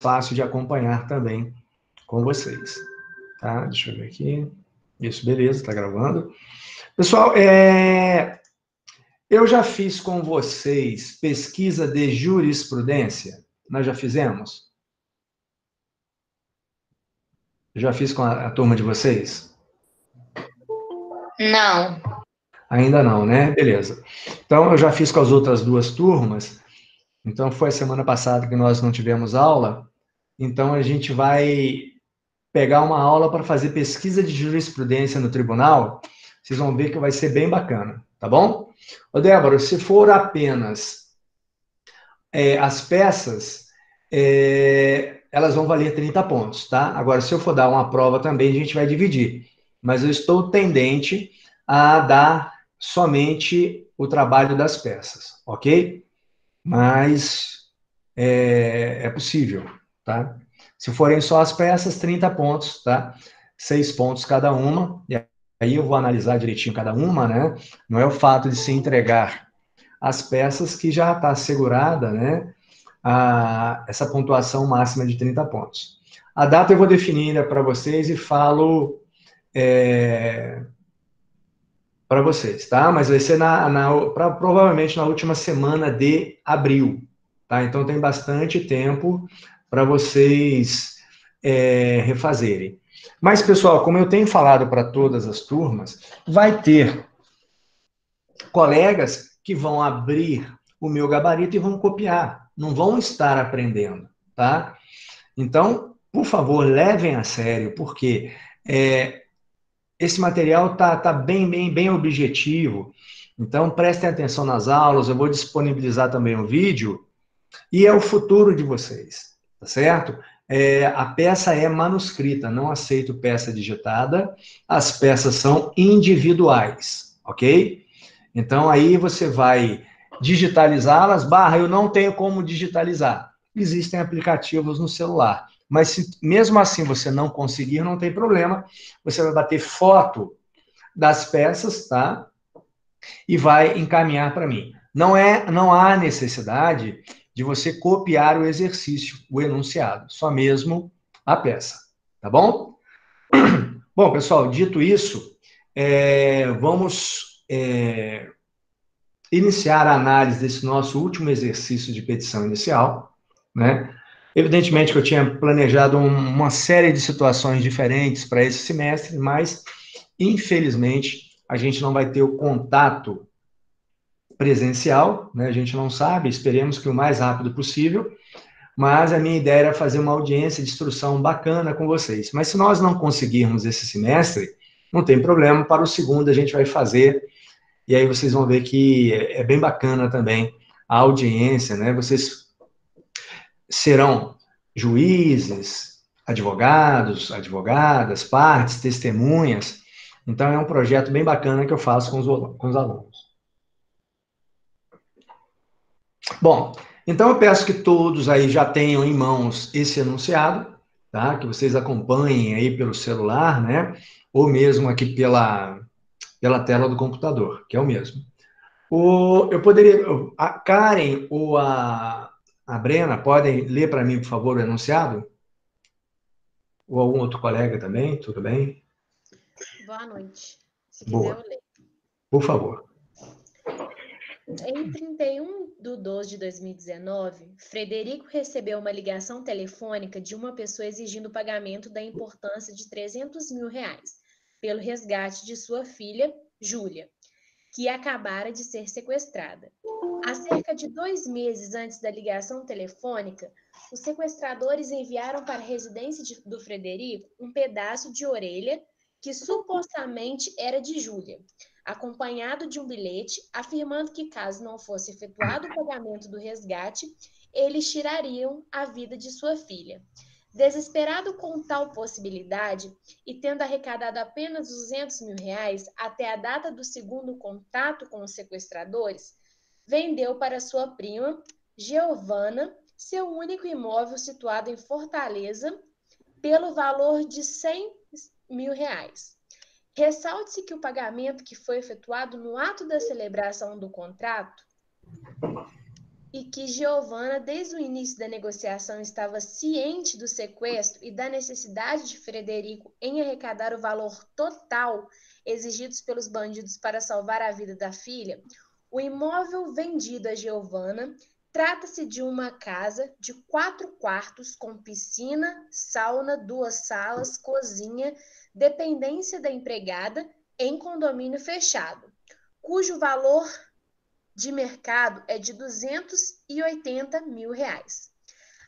fácil de acompanhar também com vocês. Tá? Deixa eu ver aqui. Isso, beleza, está gravando. Pessoal, eu já fiz com vocês pesquisa de jurisprudência? Nós já fizemos? Já fiz com a turma de vocês? Não. Ainda não, né? Beleza. Então, eu já fiz com as outras duas turmas. Então, foi a semana passada que nós não tivemos aula. Então, a gente vai pegar uma aula para fazer pesquisa de jurisprudência no tribunal. Vocês vão ver que vai ser bem bacana, tá bom? Ô, Débora, se for apenas as peças, elas vão valer 30 pontos, tá? Agora, se eu for dar uma prova também, a gente vai dividir. Mas eu estou tendente a dar somente o trabalho das peças, ok? Mas é possível, tá? Se forem só as peças, 30 pontos, tá? 6 pontos cada uma, e aí eu vou analisar direitinho cada uma, né? Não é o fato de se entregar as peças que já está assegurada, né? Essa pontuação máxima de 30 pontos. A data eu vou definir para vocês e falo para vocês, tá? Mas vai ser provavelmente na última semana de abril, tá? Então tem bastante tempo para vocês refazerem. Mas, pessoal, como eu tenho falado para todas as turmas, vai ter colegas que vão abrir o meu gabarito e vão copiar, não vão estar aprendendo, tá? Então, por favor, levem a sério, porque esse material tá bem objetivo. Então, prestem atenção nas aulas, eu vou disponibilizar também um vídeo, e é o futuro de vocês, tá certo? A peça é manuscrita, não aceito peça digitada, as peças são individuais, ok? Então, aí você vai digitalizá-las, eu não tenho como digitalizar. Existem aplicativos no celular. Mas se mesmo assim você não conseguir, não tem problema. Você vai bater foto das peças, tá? E vai encaminhar para mim. Não há necessidade de você copiar o exercício, o enunciado, só mesmo a peça, tá bom? Bom, pessoal, dito isso, vamos iniciar a análise desse nosso último exercício de petição inicial, né? Evidentemente que eu tinha planejado uma série de situações diferentes para esse semestre, mas, infelizmente, a gente não vai ter o contato presencial, né? A gente não sabe, esperemos que o mais rápido possível, mas a minha ideia era fazer uma audiência de instrução bacana com vocês. Mas se nós não conseguirmos esse semestre, não tem problema, para o segundo a gente vai fazer, e aí vocês vão ver que é bem bacana também a audiência, né? Vocês serão juízes, advogados, advogadas, partes, testemunhas. Então, é um projeto bem bacana que eu faço com os alunos. Bom, então eu peço que todos aí já tenham em mãos esse enunciado, tá? Que vocês acompanhem aí pelo celular, né? Ou mesmo aqui pela tela do computador, que é o mesmo. Eu poderia, a Karen ou a Brena podem ler para mim, por favor, o enunciado? Ou algum outro colega também, tudo bem? Boa noite. Se quiser, Boa, eu leio. por favor. Em 31 de 12 de 2019, Frederico recebeu uma ligação telefônica de uma pessoa exigindo o pagamento da importância de R$300 mil pelo resgate de sua filha, Júlia, que acabara de ser sequestrada. Há cerca de 2 meses antes da ligação telefônica, os sequestradores enviaram para a residência do Frederico um pedaço de orelha que supostamente era de Júlia, acompanhado de um bilhete afirmando que, caso não fosse efetuado o pagamento do resgate, eles tirariam a vida de sua filha. Desesperado com tal possibilidade e tendo arrecadado apenas R$200 mil até a data do segundo contato com os sequestradores, vendeu para sua prima, Giovana, seu único imóvel situado em Fortaleza, pelo valor de R$100 mil. Ressalte-se que o pagamento que foi efetuado no ato da celebração do contrato e que Giovanna, desde o início da negociação, estava ciente do sequestro e da necessidade de Frederico em arrecadar o valor total exigidos pelos bandidos para salvar a vida da filha, o imóvel vendido a Giovanna trata-se de uma casa de 4 quartos com piscina, sauna, 2 salas, cozinha, dependência da empregada em condomínio fechado, cujo valor de mercado é de R$ 280 mil.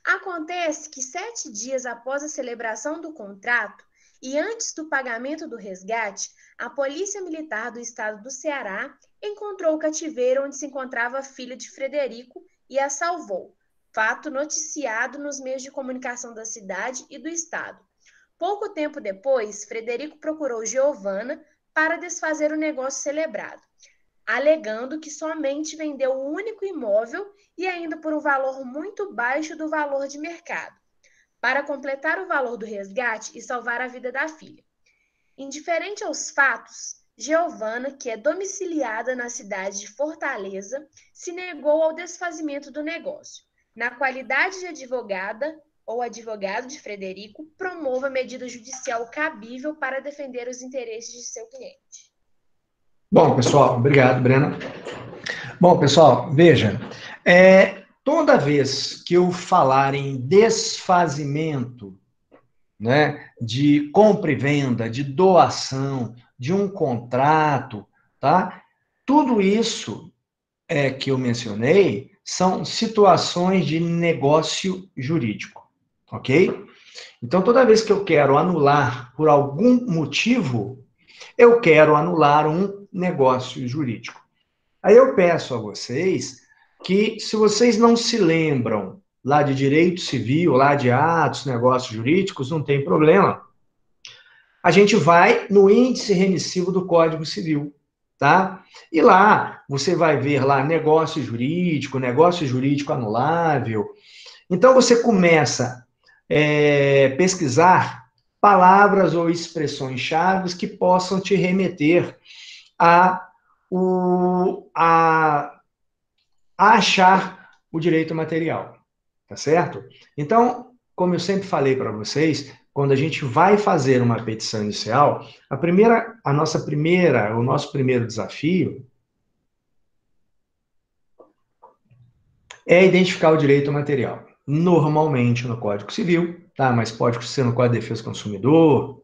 Acontece que 7 dias após a celebração do contrato e antes do pagamento do resgate, a Polícia Militar do Estado do Ceará encontrou o cativeiro onde se encontrava a filha de Frederico e a salvou, fato noticiado nos meios de comunicação da cidade e do estado. Pouco tempo depois, Frederico procurou Giovanna para desfazer o negócio celebrado, alegando que somente vendeu o único imóvel e ainda por um valor muito baixo do valor de mercado, para completar o valor do resgate e salvar a vida da filha. Indiferente aos fatos, Giovanna, que é domiciliada na cidade de Fortaleza, se negou ao desfazimento do negócio. Na qualidade de advogada ou advogado de Frederico, promova medida judicial cabível para defender os interesses de seu cliente. Bom, pessoal, obrigado, Brena. Bom, pessoal, veja, toda vez que eu falar em desfazimento, né, de compra e venda, de doação, de um contrato, tá? Tudo isso que eu mencionei são situações de negócio jurídico, ok? Então, toda vez que eu quero anular por algum motivo, eu quero anular um negócio jurídico. Aí eu peço a vocês que, se vocês não se lembram lá de direito civil, lá de atos, negócios jurídicos, não tem problema. A gente vai no índice remissivo do Código Civil, tá? E lá você vai ver lá negócio jurídico anulável. Então você começa a pesquisar palavras ou expressões-chave que possam te remeter a achar o direito material, tá certo? Então, como eu sempre falei para vocês, quando a gente vai fazer uma petição inicial, o nosso primeiro desafio é identificar o direito material. Normalmente no Código Civil, tá? Mas pode ser no Código de Defesa do Consumidor,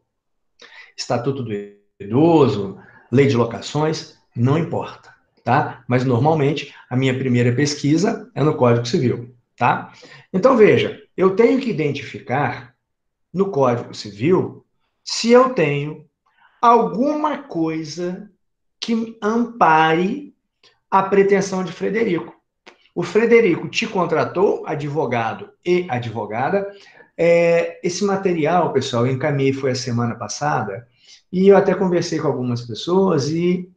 Estatuto do Idoso, Lei de Locações, não importa, tá? Mas normalmente a minha primeira pesquisa é no Código Civil, tá? Então veja, eu tenho que identificar no Código Civil se eu tenho alguma coisa que ampare a pretensão de Frederico. O Frederico te contratou, advogado e advogada. Esse material, pessoal, eu encaminhei foi a semana passada, e eu até conversei com algumas pessoas e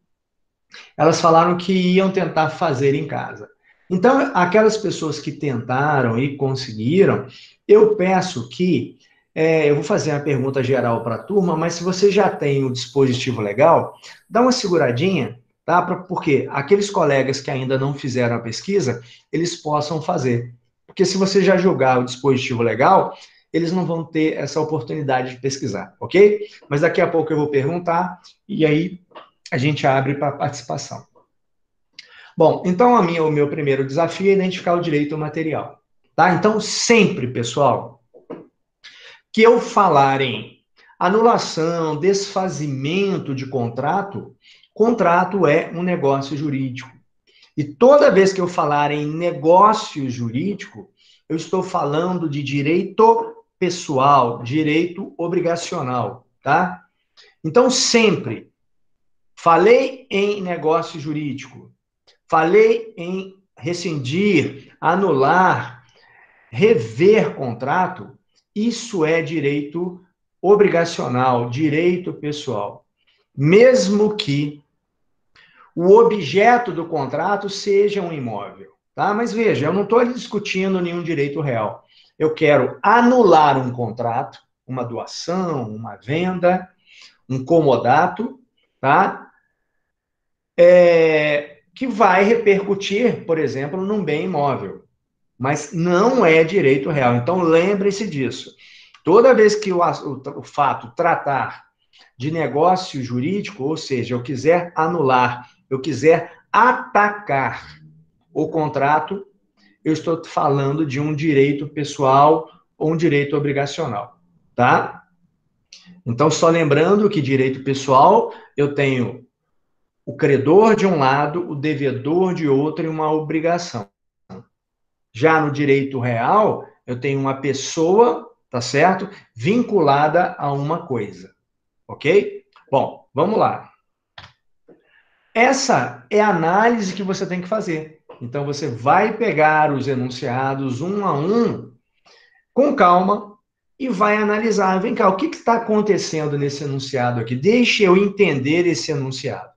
elas falaram que iam tentar fazer em casa. Então, aquelas pessoas que tentaram e conseguiram, eu peço que, eu vou fazer uma pergunta geral para a turma, mas se você já tem o dispositivo legal, dá uma seguradinha, tá? Porque aqueles colegas que ainda não fizeram a pesquisa, eles possam fazer. Porque se você já jogar o dispositivo legal, eles não vão ter essa oportunidade de pesquisar, ok? Mas daqui a pouco eu vou perguntar, e aí a gente abre para participação. Bom, então o meu primeiro desafio é identificar o direito material, tá? Então, sempre, pessoal, que eu falar em anulação, desfazimento de contrato, contrato é um negócio jurídico. E toda vez que eu falar em negócio jurídico, eu estou falando de direito pessoal, direito obrigacional, tá? Então, sempre falei em negócio jurídico, falei em rescindir, anular, rever contrato, isso é direito obrigacional, direito pessoal. Mesmo que o objeto do contrato seja um imóvel, tá? Mas veja, eu não estou discutindo nenhum direito real. Eu quero anular um contrato, uma doação, uma venda, um comodato, tá? que vai repercutir, por exemplo, num bem imóvel. Mas não é direito real. Então, lembre-se disso. Toda vez que o fato tratar de negócio jurídico, ou seja, eu quiser anular, eu quiser atacar o contrato, eu estou falando de um direito pessoal ou um direito obrigacional, tá? Então, só lembrando que direito pessoal, eu tenho o credor de um lado, o devedor de outro e uma obrigação. Já no direito real, eu tenho uma pessoa, tá certo? Vinculada a uma coisa, ok? Bom, vamos lá. Essa é a análise que você tem que fazer. Então, você vai pegar os enunciados um a um, com calma, e vai analisar. Vem cá, o que está acontecendo nesse enunciado aqui? Deixa eu entender esse enunciado,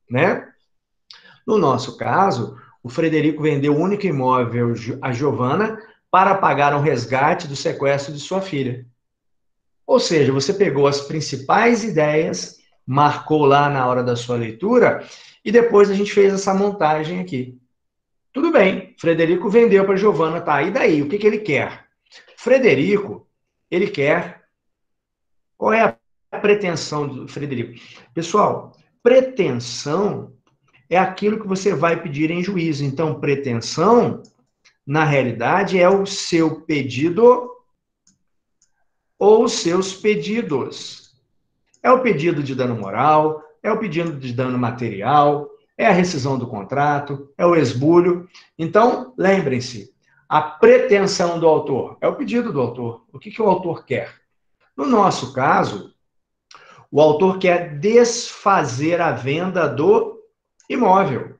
né? No nosso caso, o Frederico vendeu o único imóvel a Giovana para pagar um resgate do sequestro de sua filha. Ou seja, você pegou as principais ideias, marcou lá na hora da sua leitura, e depois a gente fez essa montagem aqui. Tudo bem, Frederico vendeu para Giovana, tá? E daí, o que ele quer? Frederico, ele quer... Qual é a pretensão do Frederico? Pessoal, pretensão é aquilo que você vai pedir em juízo. Então, pretensão, na realidade, é o seu pedido ou os seus pedidos. É o pedido de dano moral, é o pedido de dano material, é a rescisão do contrato, é o esbulho. Então, lembrem-se, a pretensão do autor é o pedido do autor. O que o autor quer? No nosso caso, o autor quer desfazer a venda do imóvel.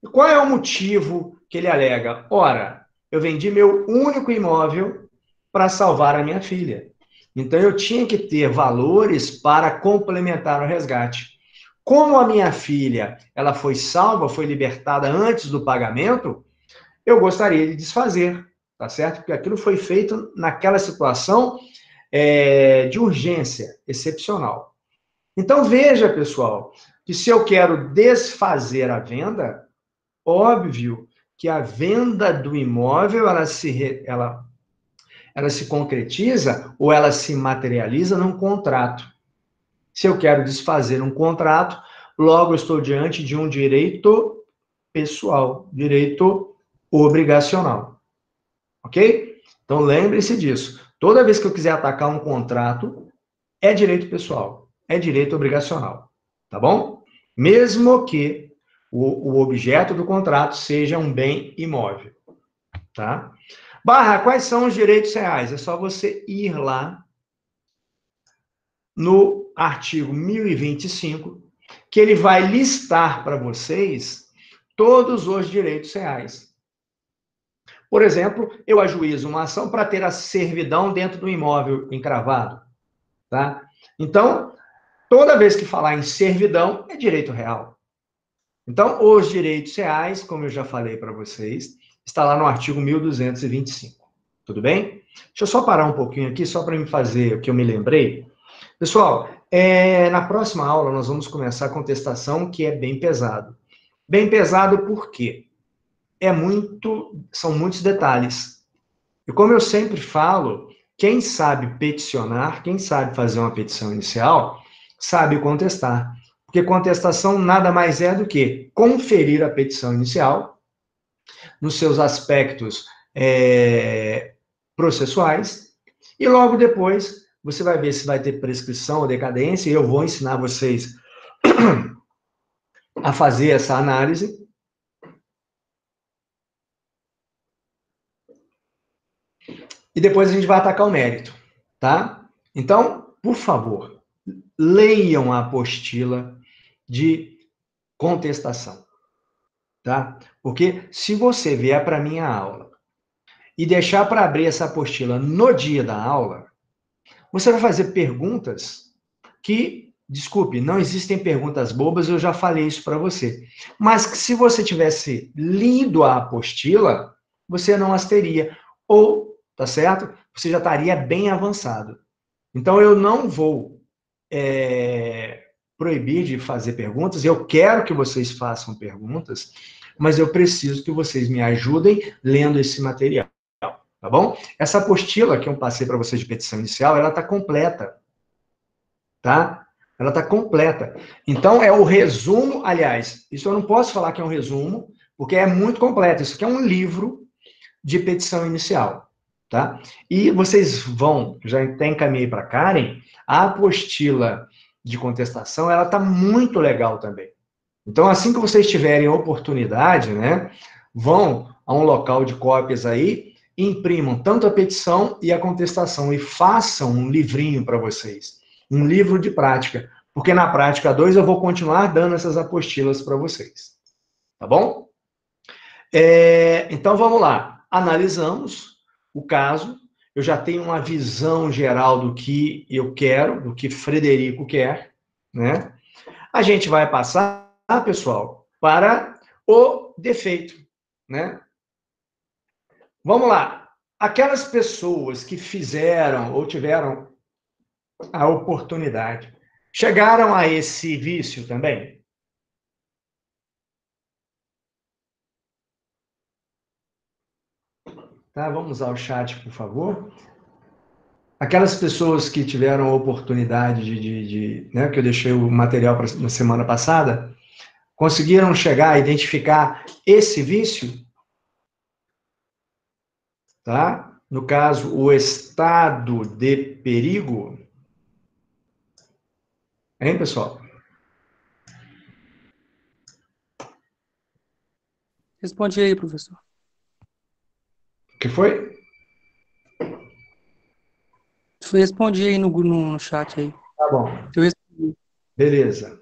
E qual é o motivo que ele alega? Ora, eu vendi meu único imóvel para salvar a minha filha. Então, eu tinha que ter valores para complementar o resgate. Como a minha filha ela foi salva, foi libertada antes do pagamento, eu gostaria de desfazer, tá certo? Porque aquilo foi feito naquela situação de urgência excepcional. Então, veja, pessoal, que se eu quero desfazer a venda, óbvio que a venda do imóvel ela se concretiza ou ela se materializa num contrato. Se eu quero desfazer um contrato, logo eu estou diante de um direito pessoal, direito obrigacional. Ok? Então lembre-se disso. Toda vez que eu quiser atacar um contrato, é direito pessoal, é direito obrigacional. Tá bom? Mesmo que o objeto do contrato seja um bem imóvel. Tá? Barra, quais são os direitos reais? É só você ir lá no artigo 1025, que ele vai listar para vocês todos os direitos reais. Por exemplo, eu ajuizo uma ação para ter a servidão dentro do imóvel encravado. Tá? Então, toda vez que falar em servidão, é direito real. Então, os direitos reais, como eu já falei para vocês, está lá no artigo 1225. Tudo bem? Deixa eu só parar um pouquinho aqui, só para me fazer o que eu me lembrei. Pessoal, na próxima aula nós vamos começar a contestação, que é bem pesado. Bem pesado por quê? São muitos detalhes. E como eu sempre falo, quem sabe peticionar, quem sabe fazer uma petição inicial, sabe contestar. Porque contestação nada mais é do que conferir a petição inicial nos seus aspectos processuais e logo depois você vai ver se vai ter prescrição ou decadência e eu vou ensinar vocês a fazer essa análise. E depois a gente vai atacar o mérito, tá? Então, por favor, leiam a apostila de contestação, tá? Porque se você vier para a minha aula e deixar para abrir essa apostila no dia da aula, você vai fazer perguntas que, desculpe, não existem perguntas bobas, eu já falei isso para você. Mas que se você tivesse lido a apostila, você não as teria. Ou, tá certo? Você já estaria bem avançado. Então, eu não vou proibir de fazer perguntas, eu quero que vocês façam perguntas, mas eu preciso que vocês me ajudem lendo esse material, tá bom? Essa apostila que eu passei para vocês de petição inicial, ela está completa, tá? Ela está completa. Então, é o resumo, aliás, isso eu não posso falar que é um resumo, porque é muito completo. Isso aqui é um livro de petição inicial, tá? E vocês vão, já até encaminhei para a Karen, a apostila de contestação, ela está muito legal também. Então, assim que vocês tiverem oportunidade, né, vão a um local de cópias aí, imprimam tanto a petição e a contestação e façam um livrinho para vocês, um livro de prática, porque na prática 2 eu vou continuar dando essas apostilas para vocês, tá bom? Então, vamos lá. Analisamos o caso, eu já tenho uma visão geral do que eu quero, do que Frederico quer, né? A gente vai passar, pessoal, para o defeito, né? Vamos lá. Aquelas pessoas que fizeram ou tiveram a oportunidade, chegaram a esse vício também? Tá? Vamos usar o chat, por favor. Aquelas pessoas que tiveram a oportunidade né, que eu deixei o material na semana passada, conseguiram chegar a identificar esse vício? Tá? No caso, o estado de perigo. Hein, pessoal? Responde aí, professor. O que foi? Responde aí no chat aí. Tá bom. Eu respondi. Beleza.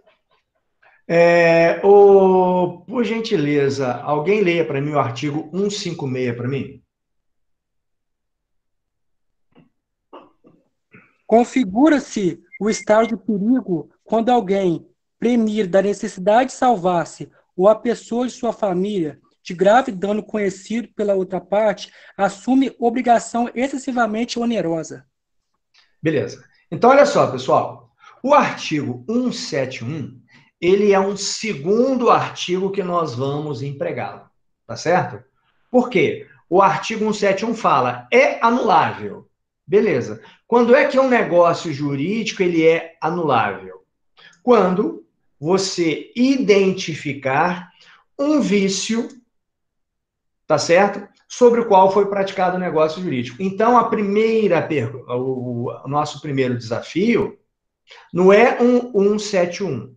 Por gentileza, alguém leia para mim o artigo 156 para mim? Configura-se o estado de perigo quando alguém, premir da necessidade de salvar-se ou a pessoa de sua família de grave dano conhecido pela outra parte, assume obrigação excessivamente onerosa. Beleza. Então, olha só, pessoal. O artigo 171, ele é um segundo artigo que nós vamos empregá-lo, tá certo? Por quê? O artigo 171 fala, é anulável. Beleza. Quando é que um negócio jurídico ele é anulável? Quando você identificar um vício, tá certo? Sobre o qual foi praticado o negócio jurídico. Então, o nosso primeiro desafio não é um 171.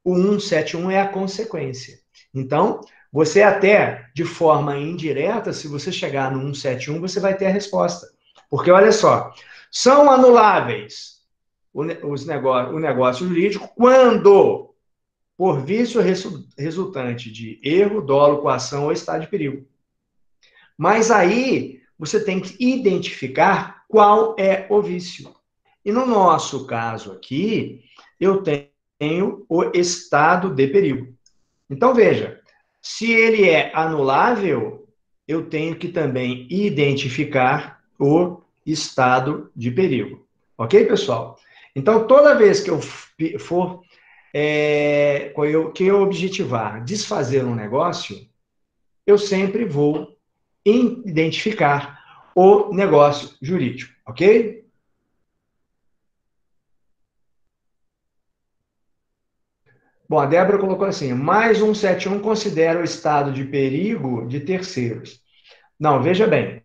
O 171 é a consequência. Então, você até, de forma indireta, se você chegar no 171, você vai ter a resposta. Porque, olha só, são anuláveis o negócio jurídico quando, por vício resultante de erro, dolo, coação ou estado de perigo. Mas aí, você tem que identificar qual é o vício. E no nosso caso aqui, eu tenho o estado de perigo. Então, veja, se ele é anulável, eu tenho que também identificar o estado de perigo. Ok, pessoal? Então, toda vez que eu for, que eu objetivar desfazer um negócio, eu sempre vou identificar o negócio jurídico, ok? Bom, a Débora colocou assim, mais 171 considera o estado de perigo de terceiros. Não, veja bem,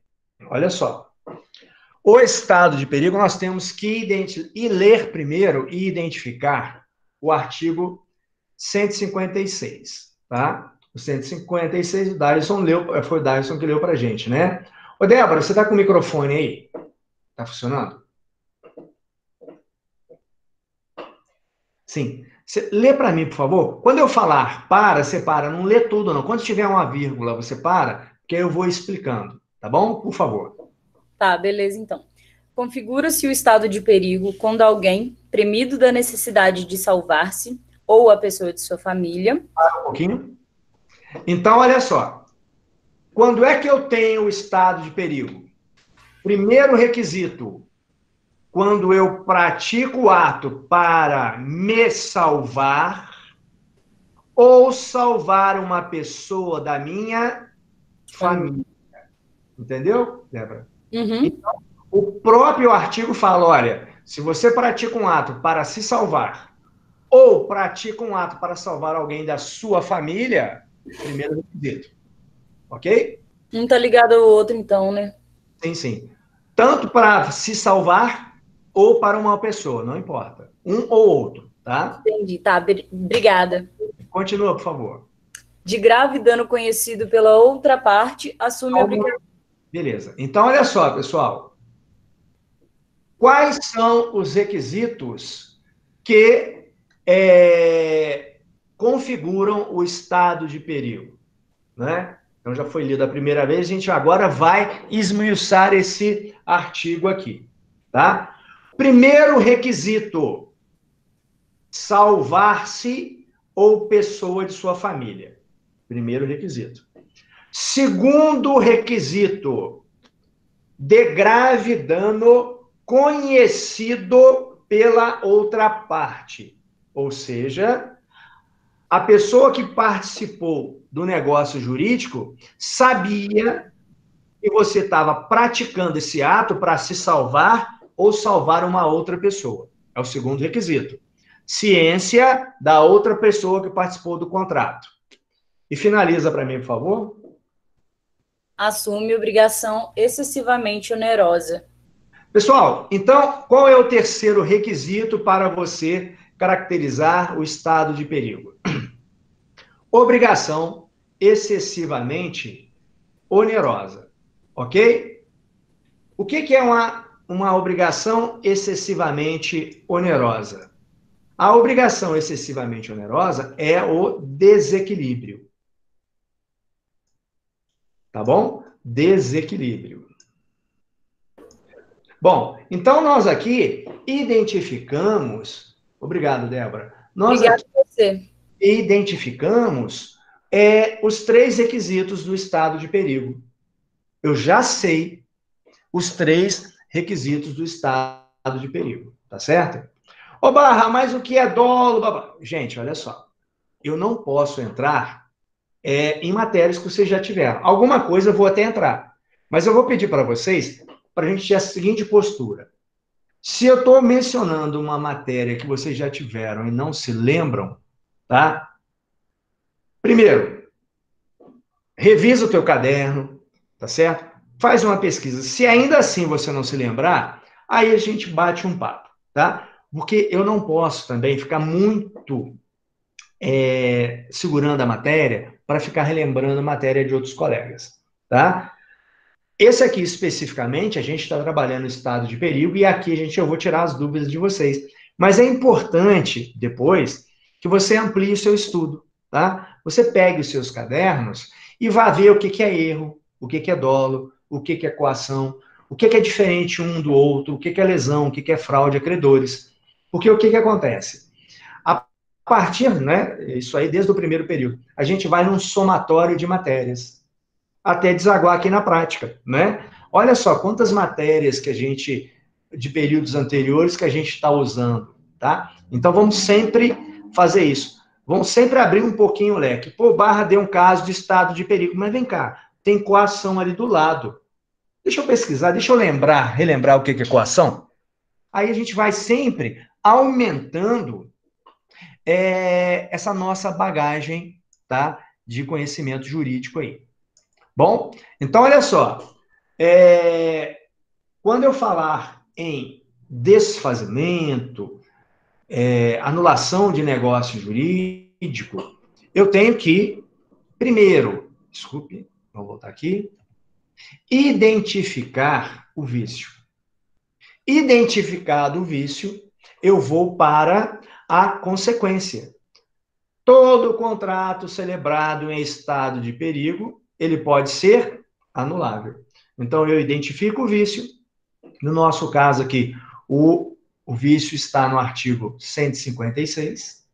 olha só. O estado de perigo nós temos que ler primeiro e identificar o artigo 156, tá? O 156, o Darison leu, foi o Darison que leu para a gente, né? Ô, Débora, você está com o microfone aí? Está funcionando? Sim. Você lê para mim, por favor. Quando eu falar para, você para. Não lê tudo, não. Quando tiver uma vírgula, você para, que aí eu vou explicando. Tá bom? Por favor. Tá, beleza, então. Configura-se o estado de perigo quando alguém, premido da necessidade de salvar-se, ou a pessoa de sua família... Para um pouquinho. Então, olha só. Quando é que eu tenho o estado de perigo? Primeiro requisito, quando eu pratico o ato para me salvar ou salvar uma pessoa da minha família. Entendeu, Débora? Uhum. Então, o próprio artigo fala, olha, se você pratica um ato para se salvar ou pratica um ato para salvar alguém da sua família, primeiro requisito. Ok? Um tá ligado ao outro, então, né? Sim, sim. Tanto para se salvar ou para uma pessoa, não importa. Um ou outro, tá? Entendi, tá, obrigada. Continua, por favor. De grave dano conhecido pela outra parte, assume a obrigação. Beleza. Então, olha só, pessoal. Quais são os requisitos que configuram o estado de perigo? Né? Então, já foi lido a primeira vez, a gente agora vai esmiuçar esse artigo aqui. Tá? Primeiro requisito: salvar-se ou pessoa de sua família. Primeiro requisito. Segundo requisito: de grave dano conhecido pela outra parte. Ou seja, a pessoa que participou do negócio jurídico sabia que você estava praticando esse ato para se salvar ou salvar uma outra pessoa. É o segundo requisito. Ciência da outra pessoa que participou do contrato. E finaliza para mim, por favor. Assume obrigação excessivamente onerosa. Pessoal, então, qual é o terceiro requisito para você caracterizar o estado de perigo? Obrigação excessivamente onerosa, ok? O que é uma obrigação excessivamente onerosa? A obrigação excessivamente onerosa é o desequilíbrio. Tá bom? Desequilíbrio. Bom, então nós aqui identificamos. Obrigado, Débora. Nós Obrigada aqui a você. identificamos os três requisitos do estado de perigo. Eu já sei os três requisitos do estado de perigo, tá certo? Ô, Barra, mas o que é dolo? Babá? Gente, olha só. Eu não posso entrar em matérias que vocês já tiveram. Alguma coisa eu vou até entrar. Mas eu vou pedir para vocês, para a gente ter a seguinte postura. Se eu estou mencionando uma matéria que vocês já tiveram e não se lembram, tá? Primeiro, revisa o teu caderno, tá certo? Faz uma pesquisa. Se ainda assim você não se lembrar, aí a gente bate um papo, tá? Porque eu não posso também ficar muito segurando a matéria para ficar relembrando a matéria de outros colegas, tá? Esse aqui, especificamente, a gente está trabalhando no estado de perigo e aqui eu vou tirar as dúvidas de vocês. Mas é importante, depois, que você amplie o seu estudo, tá? Você pegue os seus cadernos e vá ver o que é erro, o que é dolo, o que é coação, o que é diferente um do outro, o que é lesão, o que é fraude a credores. Porque o que acontece? A partir, né, isso aí desde o primeiro período, a gente vai num somatório de matérias até desaguar aqui na prática, né? Olha só quantas matérias que a gente, de períodos anteriores, que a gente está usando, tá? Então, vamos sempre fazer isso. Vamos sempre abrir um pouquinho o leque. Pô, Barra deu um caso de estado de perigo, mas vem cá, tem coação ali do lado. Deixa eu pesquisar, deixa eu relembrar o que é coação. Aí a gente vai sempre aumentando essa nossa bagagem, tá? De conhecimento jurídico aí. Bom, então olha só, quando eu falar em desfazimento, anulação de negócio jurídico, eu tenho que, primeiro, desculpe, vamos voltar aqui, identificar o vício. Identificado o vício, eu vou para a consequência. Todo contrato celebrado em estado de perigo, ele pode ser anulável. Então, eu identifico o vício. No nosso caso aqui, o vício está no artigo 156.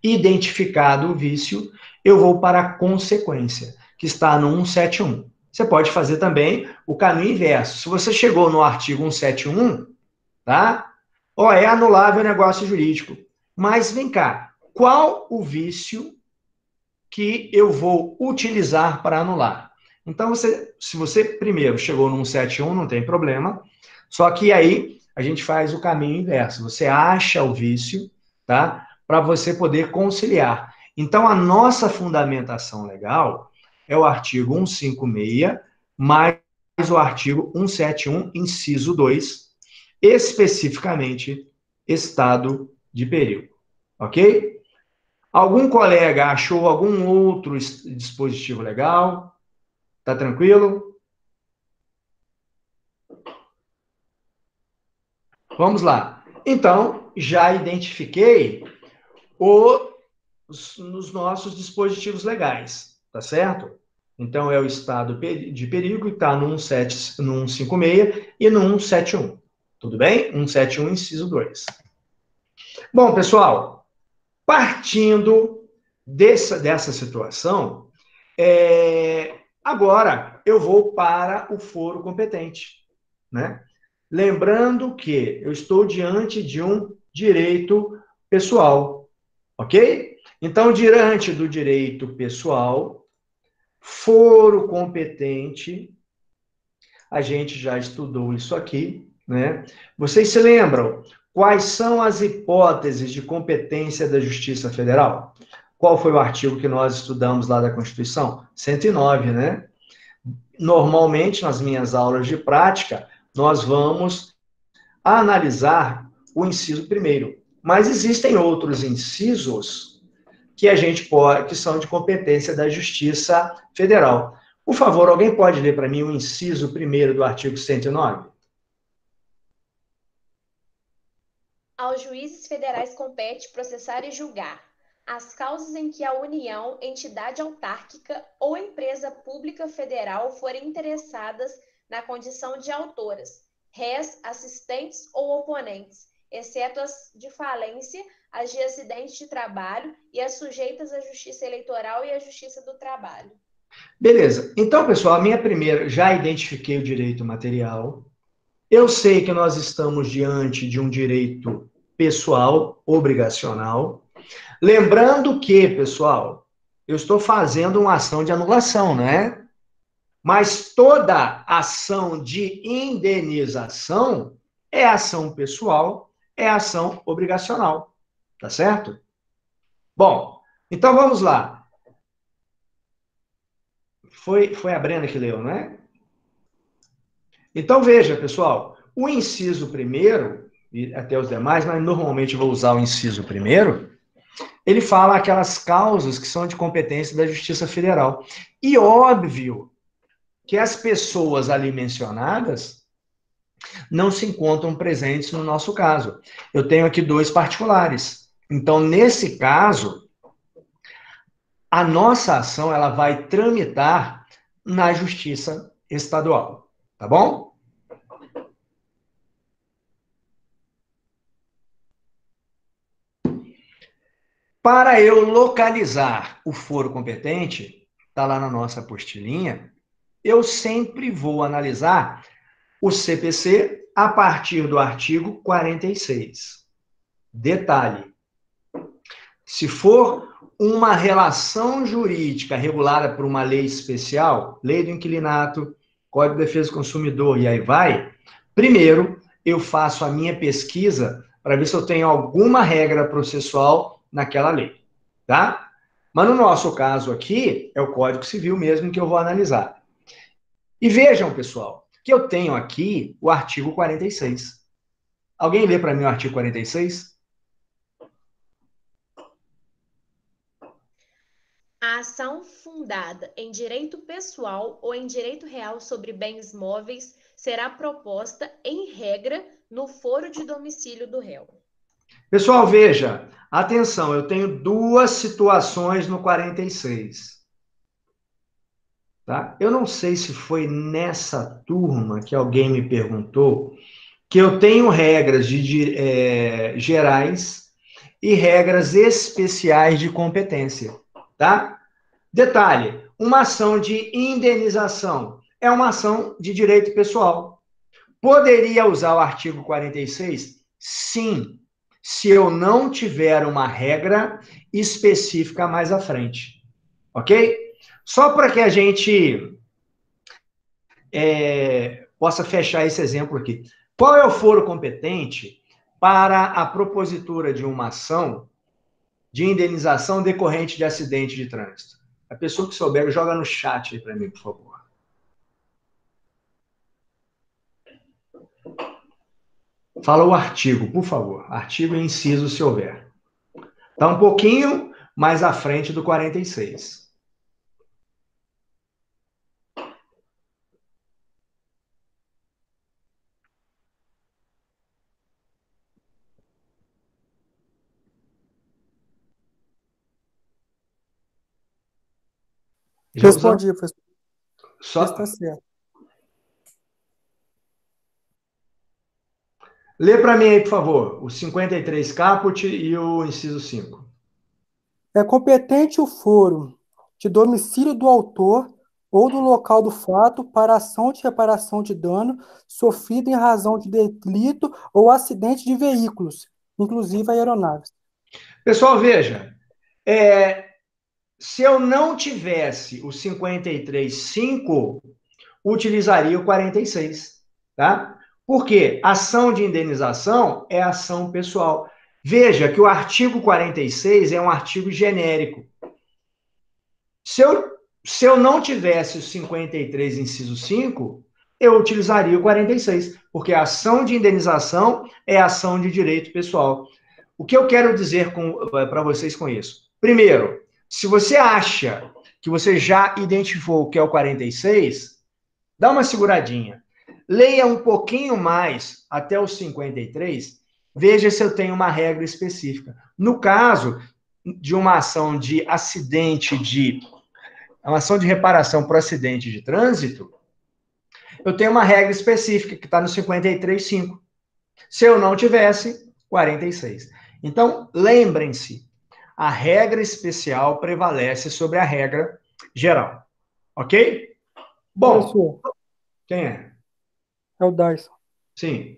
Identificado o vício, eu vou para a consequência, que está no 171. Você pode fazer também o caminho inverso. Se você chegou no artigo 171, tá? Ó, é anulável negócio jurídico. Mas vem cá, qual o vício que eu vou utilizar para anular? Então, se você primeiro chegou num 171, não tem problema, só que aí a gente faz o caminho inverso. Você acha o vício, tá? Para você poder conciliar. Então, a nossa fundamentação legal é o artigo 156 mais o artigo 171, inciso 2, especificamente estado de perigo. Ok? Algum colega achou algum outro dispositivo legal? Tá tranquilo? Vamos lá. Então, já identifiquei nos nossos dispositivos legais, tá certo? Então, é o estado de perigo e está no 156 e no 171. Tudo bem? 171, inciso 2. Bom, pessoal, partindo dessa situação, agora eu vou para o foro competente, né? Lembrando que eu estou diante de um direito pessoal, ok? Então, diante do direito pessoal, foro competente, a gente já estudou isso aqui, né? Vocês se lembram quais são as hipóteses de competência da Justiça Federal? Qual foi o artigo que nós estudamos lá da Constituição? 109, né? Normalmente, nas minhas aulas de prática, nós vamos analisar o inciso primeiro. Mas existem outros incisos que a gente pode, que são de competência da Justiça Federal. Por favor, alguém pode ler para mim o inciso primeiro do artigo 109? Aos juízes federais compete processar e julgar as causas em que a União, entidade autárquica ou empresa pública federal forem interessadas na condição de autoras, rés, assistentes ou oponentes, exceto as de falência, as de acidente de trabalho e as sujeitas à Justiça Eleitoral e à Justiça do Trabalho. Beleza. Então, pessoal, a minha primeira, já identifiquei o direito material. Eu sei que nós estamos diante de um direito pessoal, obrigacional. Lembrando que, pessoal, eu estou fazendo uma ação de anulação, né? Mas toda ação de indenização é ação pessoal, é ação obrigacional. Tá certo? Bom, então vamos lá. Foi a Brena que leu, né? Então veja, pessoal, o inciso primeiro, e até os demais, mas normalmente vou usar o inciso primeiro, ele fala aquelas causas que são de competência da Justiça Federal. E óbvio que as pessoas ali mencionadas não se encontram presentes no nosso caso. Eu tenho aqui 2 particulares. Então, nesse caso, a nossa ação ela vai tramitar na Justiça Estadual. Tá bom? Para eu localizar o foro competente, está lá na nossa apostilinha, eu sempre vou analisar o CPC a partir do artigo 46. Detalhe: se for uma relação jurídica regulada por uma lei especial, lei do inquilinato, Código de Defesa do Consumidor, e aí vai, primeiro eu faço a minha pesquisa para ver se eu tenho alguma regra processual naquela lei, tá? Mas no nosso caso aqui, é o Código Civil mesmo que eu vou analisar. E vejam, pessoal, que eu tenho aqui o artigo 46. Alguém lê para mim o artigo 46? A ação fundada em direito pessoal ou em direito real sobre bens móveis será proposta, em regra, no foro de domicílio do réu. Pessoal, veja, atenção, eu tenho 2 situações no 46. Tá? Eu não sei se foi nessa turma que alguém me perguntou que eu tenho regras gerais e regras especiais de competência, tá? Detalhe, uma ação de indenização é uma ação de direito pessoal. Poderia usar o artigo 46? Sim, se eu não tiver uma regra específica mais à frente. Ok? Só para que a gente possa fechar esse exemplo aqui. Qual é o foro competente para a propositura de uma ação de indenização decorrente de acidente de trânsito? A pessoa que souber, joga no chat aí para mim, por favor. Fala o artigo, por favor. Artigo e inciso, se houver. Está um pouquinho mais à frente do 46. Respondi, professor. Só... Está certo. Lê para mim aí, por favor, o 53 caput e o inciso 5. É competente o foro de domicílio do autor ou do local do fato para ação de reparação de dano sofrido em razão de delito ou acidente de veículos, inclusive aeronaves. Pessoal, veja, se eu não tivesse o 53.5, utilizaria o 46, tá? Por quê? Ação de indenização é ação pessoal. Veja que o artigo 46 é um artigo genérico. Se eu não tivesse o 53, inciso 5, eu utilizaria o 46, porque a ação de indenização é ação de direito pessoal. O que eu quero dizer para vocês com isso? Primeiro, se você acha que você já identificou o que é o 46, dá uma seguradinha. Leia um pouquinho mais até o 53, veja se eu tenho uma regra específica. No caso de uma ação de uma ação de reparação por acidente de trânsito, eu tenho uma regra específica que está no 53.5. Se eu não tivesse, 46. Então, lembrem-se, a regra especial prevalece sobre a regra geral. Ok? Bom, Professor, quem é? é o Dyson. Sim.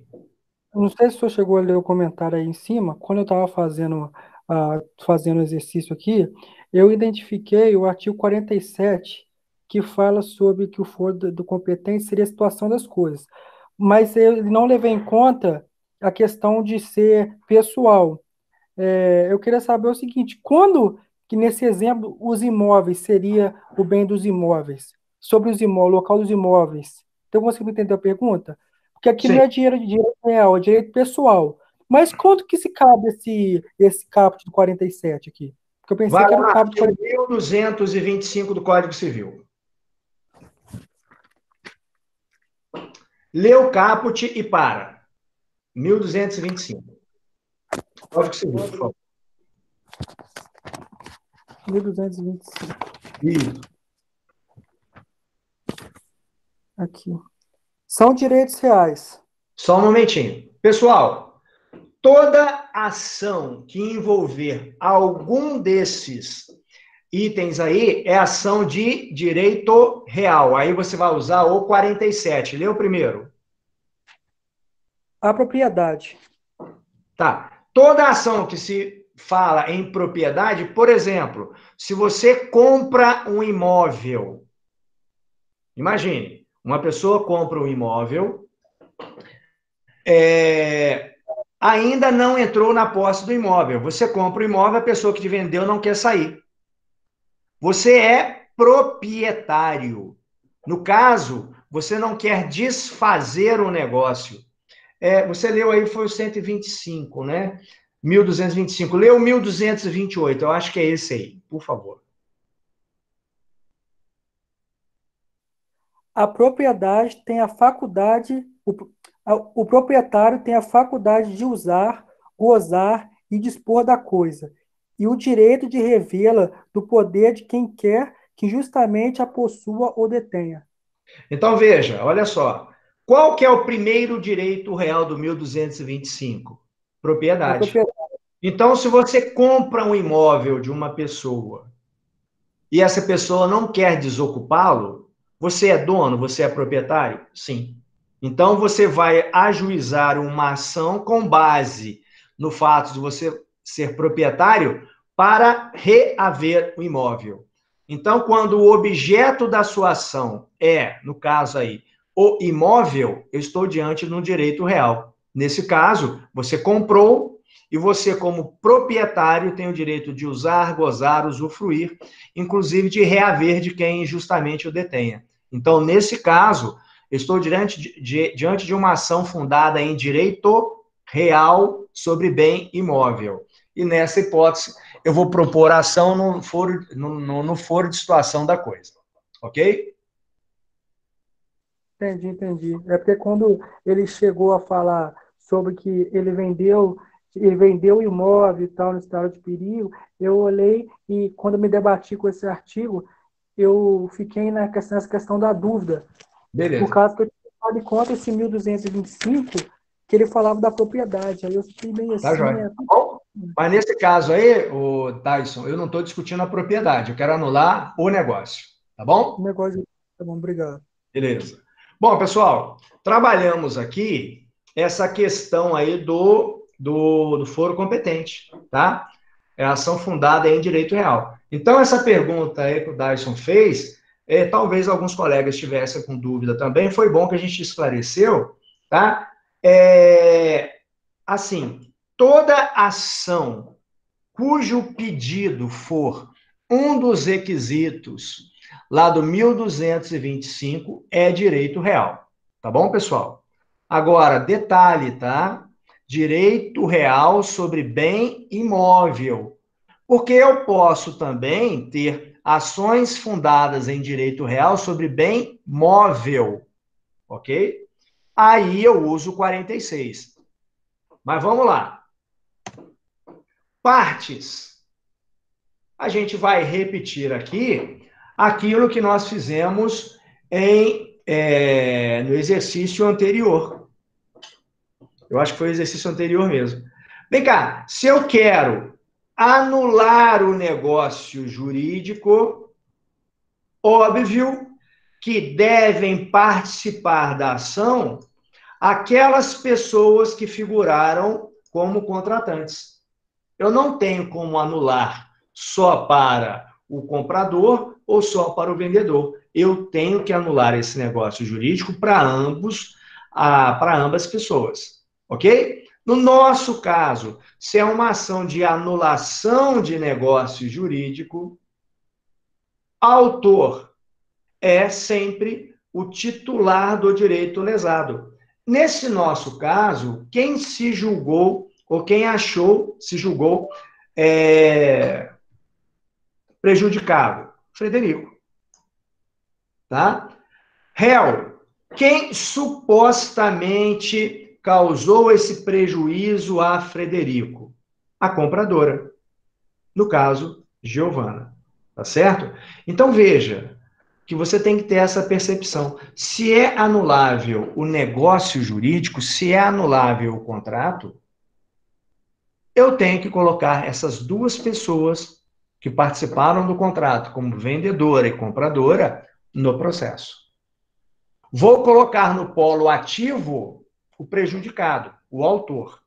Não sei se o senhor chegou a ler o comentário aí em cima. Quando eu estava fazendo o exercício aqui, eu identifiquei o artigo 47, que fala sobre que o foro do competente seria a situação das coisas. Mas eu não levei em conta a questão de ser pessoal. Eu queria saber o seguinte: quando que nesse exemplo os imóveis seria o bem dos imóveis? Sobre os imóveis, o local dos imóveis. Então, conseguiu entender a pergunta? Porque aqui Sim. não é dinheiro real, é direito pessoal. Mas quanto que se cabe esse caput do 47 aqui? Porque eu pensei Vai que lá era no o caput do artigo 47. 1225 do Código Civil. Lê o caput e para. 1225. Código Civil, por favor. 1225. Isso. Aqui. São direitos reais. Só um momentinho. Pessoal, toda ação que envolver algum desses itens aí é ação de direito real. Aí você vai usar o 47. Lê o primeiro. A propriedade. Tá. Toda ação que se fala em propriedade, por exemplo, se você compra um imóvel, imagine, uma pessoa compra um imóvel, ainda não entrou na posse do imóvel. Você compra o imóvel, a pessoa que te vendeu não quer sair. Você é proprietário. No caso, você não quer desfazer o negócio. Você leu aí, foi o 125, né? 1225. Leu 1228, eu acho que é esse aí, por favor. A propriedade tem a faculdade, o proprietário tem a faculdade de usar, gozar e dispor da coisa, e o direito de revê-la do poder de quem quer que justamente a possua ou detenha. Então, veja, olha só. Qual que é o primeiro direito real do 1225? A Propriedade. propriedade. Então, se você compra um imóvel de uma pessoa e essa pessoa não quer desocupá-lo, você é dono, você é proprietário? Sim. Então, você vai ajuizar uma ação com base no fato de você ser proprietário para reaver o imóvel. Então, quando o objeto da sua ação é, no caso aí, o imóvel, eu estou diante de um direito real. Nesse caso, você comprou e você, como proprietário, tem o direito de usar, gozar, usufruir, inclusive de reaver de quem injustamente o detenha. Então, nesse caso, eu estou diante de uma ação fundada em direito real sobre bem imóvel. E nessa hipótese, eu vou propor a ação no foro de situação da coisa. Ok? Entendi. É porque quando ele chegou a falar sobre que ele vendeu o imóvel e tal no estado de perigo, eu olhei e quando me debati com esse artigo, eu fiquei nessa questão da dúvida. Por Beleza. causa que eu tinha levado em conta esse 1225, que ele falava da propriedade. Aí eu fiquei meio Tá, assim, joia. Bom, mas nesse caso aí, o Tyson, eu não estou discutindo a propriedade, eu quero anular o negócio. Tá o bom? negócio. Tá bom, obrigado. Beleza. Bom, pessoal, trabalhamos aqui essa questão aí do foro competente, tá? É a ação fundada em direito real. Então, essa pergunta aí que o Dyson fez, talvez alguns colegas estivessem com dúvida também, foi bom que a gente esclareceu, tá? Assim, toda ação cujo pedido for um dos requisitos lá do 1225 é direito real. Tá bom, pessoal? Agora, detalhe, tá? Direito real sobre bem imóvel. Porque eu posso também ter ações fundadas em direito real sobre bem móvel, ok? Aí eu uso o 46. Mas vamos lá. Partes. A gente vai repetir aqui aquilo que nós fizemos no exercício anterior. Eu acho que foi o exercício anterior mesmo. Vem cá, se eu quero anular o negócio jurídico, óbvio que devem participar da ação aquelas pessoas que figuraram como contratantes. Eu não tenho como anular só para o comprador ou só para o vendedor. Eu tenho que anular esse negócio jurídico para ambas pessoas, ok? No nosso caso, se é uma ação de anulação de negócio jurídico, autor é sempre o titular do direito lesado. Nesse nosso caso, quem se julgou ou quem se julgou prejudicado? Frederico. Tá? Réu, quem supostamente causou esse prejuízo a Frederico? A compradora. No caso, Giovana. Tá certo? Então, veja que você tem que ter essa percepção. Se é anulável o negócio jurídico, se é anulável o contrato, eu tenho que colocar essas duas pessoas que participaram do contrato, como vendedora e compradora, no processo. Vou colocar no polo ativo o prejudicado, o autor.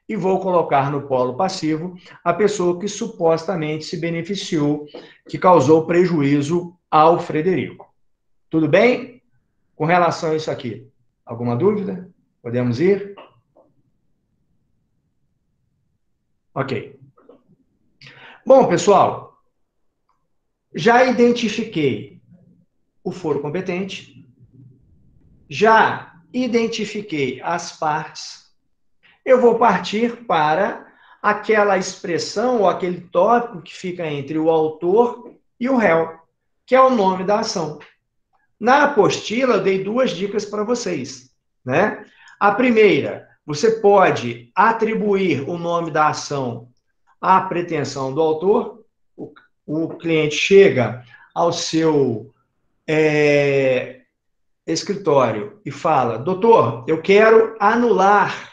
E vou colocar no polo passivo a pessoa que supostamente se beneficiou, que causou prejuízo ao Frederico. Tudo bem? Com relação a isso aqui, alguma dúvida? Podemos ir? Ok. Bom, pessoal, já identifiquei o foro competente, já identifiquei as partes, eu vou partir para aquela expressão ou aquele tópico que fica entre o autor e o réu, que é o nome da ação. Na apostila, eu dei duas dicas para vocês, né? A primeira, você pode atribuir o nome da ação à pretensão do autor. O cliente chega ao seu escritório e fala: doutor, eu quero anular,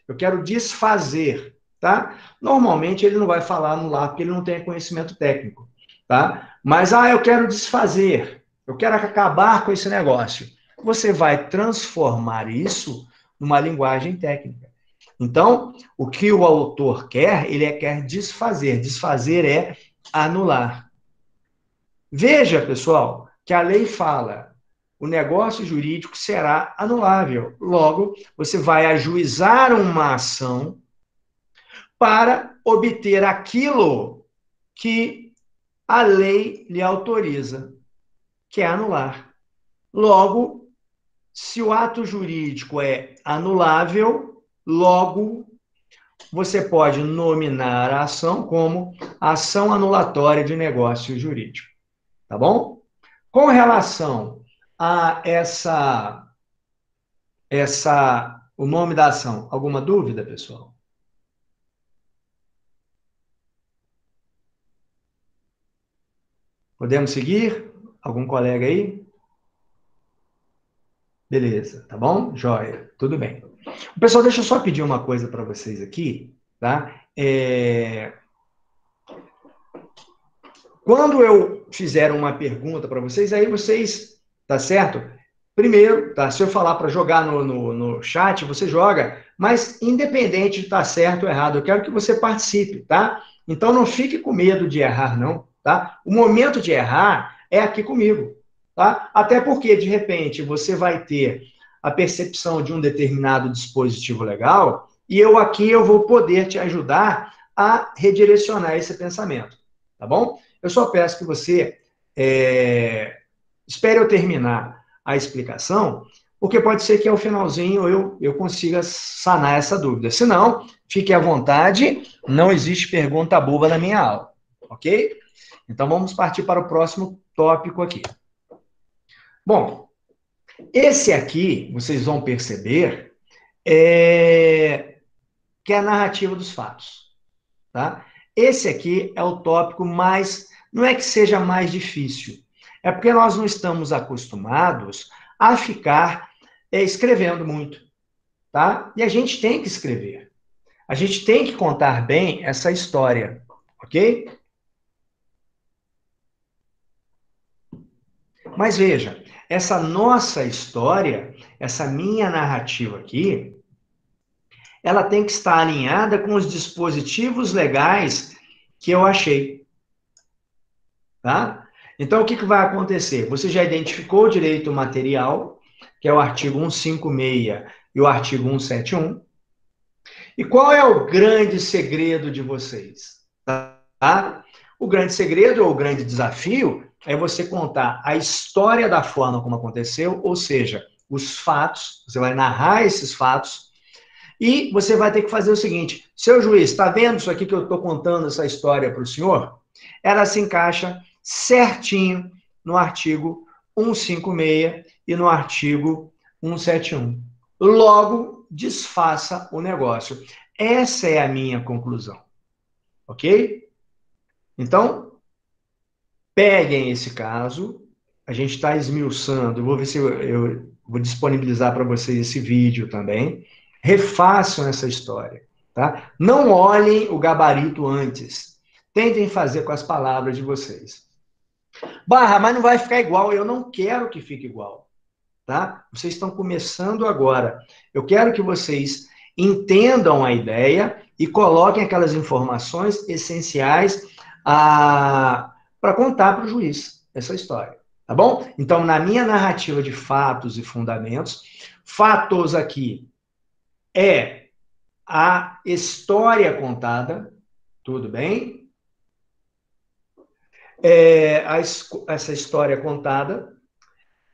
eu quero desfazer, tá? Normalmente ele não vai falar anular porque ele não tem conhecimento técnico, tá? Mas, eu quero desfazer, eu quero acabar com esse negócio. você vai transformar isso numa linguagem técnica. Então, o que o autor quer, ele quer desfazer. Desfazer é anular. Veja, pessoal, que a lei fala, o negócio jurídico será anulável. Logo, você vai ajuizar uma ação para obter aquilo que a lei lhe autoriza, que é anular. Logo, se o ato jurídico é anulável, logo você pode nominar a ação como ação anulatória de negócio jurídico. Tá bom? Com relação a o nome da ação, alguma dúvida, pessoal? Podemos seguir? Algum colega aí? Beleza, tá bom? Joia, tudo bem. Pessoal, deixa eu só pedir uma coisa para vocês aqui, tá? Quando eu fizer uma pergunta para vocês, aí vocês, tá certo? Primeiro, tá? Se eu falar para jogar no chat, você joga, mas independente de estar certo ou errado, eu quero que você participe, tá? Então não fique com medo de errar, não, tá? O momento de errar é aqui comigo, tá? Até porque, de repente, você vai ter a percepção de um determinado dispositivo legal e eu vou poder te ajudar a redirecionar esse pensamento, tá bom? Eu só peço que você espere eu terminar a explicação, porque pode ser que ao finalzinho eu consiga sanar essa dúvida. Se não, fique à vontade, não existe pergunta boba na minha aula, ok? Então vamos partir para o próximo tópico aqui. Bom, esse aqui, vocês vão perceber, que é a narrativa dos fatos, tá? Esse aqui é o tópico mais, não é que seja mais difícil, é porque nós não estamos acostumados a ficar escrevendo muito, tá? E a gente tem que escrever. A gente tem que contar bem essa história, ok? Mas veja, essa nossa história, essa minha narrativa aqui, ela tem que estar alinhada com os dispositivos legais que eu achei, tá? Então, o que vai acontecer? Você já identificou o direito material, que é o artigo 156 e o artigo 171. E qual é o grande segredo de vocês? Tá? O grande segredo ou o grande desafio é você contar a história da forma como aconteceu, ou seja, os fatos, você vai narrar esses fatos, e você vai ter que fazer o seguinte, seu juiz, está vendo isso aqui que eu estou contando, essa história para o senhor? Ela se encaixa certinho no artigo 156 e no artigo 171. Logo, desfaça o negócio. Essa é a minha conclusão. Ok? Então, peguem esse caso, a gente está esmiuçando, vou ver se eu vou disponibilizar para vocês esse vídeo também, refaçam essa história, tá? Não olhem o gabarito antes, tentem fazer com as palavras de vocês. Barra, mas não vai ficar igual, eu não quero que fique igual, tá? Vocês estão começando agora, eu quero que vocês entendam a ideia e coloquem aquelas informações essenciais para contar para o juiz essa história, tá bom? Então, na minha narrativa de fatos e fundamentos, fatos aqui é a história contada, tudo bem? Essa história contada.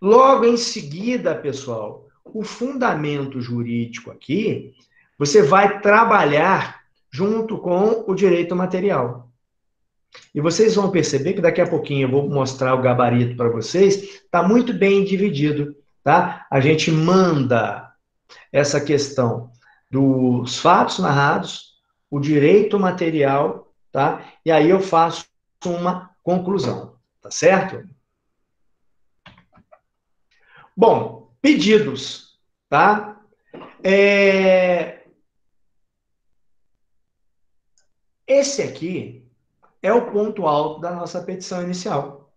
Logo em seguida, pessoal, o fundamento jurídico aqui, você vai trabalhar junto com o direito material. E vocês vão perceber que daqui a pouquinho eu vou mostrar o gabarito para vocês, está muito bem dividido, tá? A gente manda essa questão dos fatos narrados, o direito material, tá? E aí eu faço uma conclusão, tá certo? Bom, pedidos, tá? Esse aqui é o ponto alto da nossa petição inicial.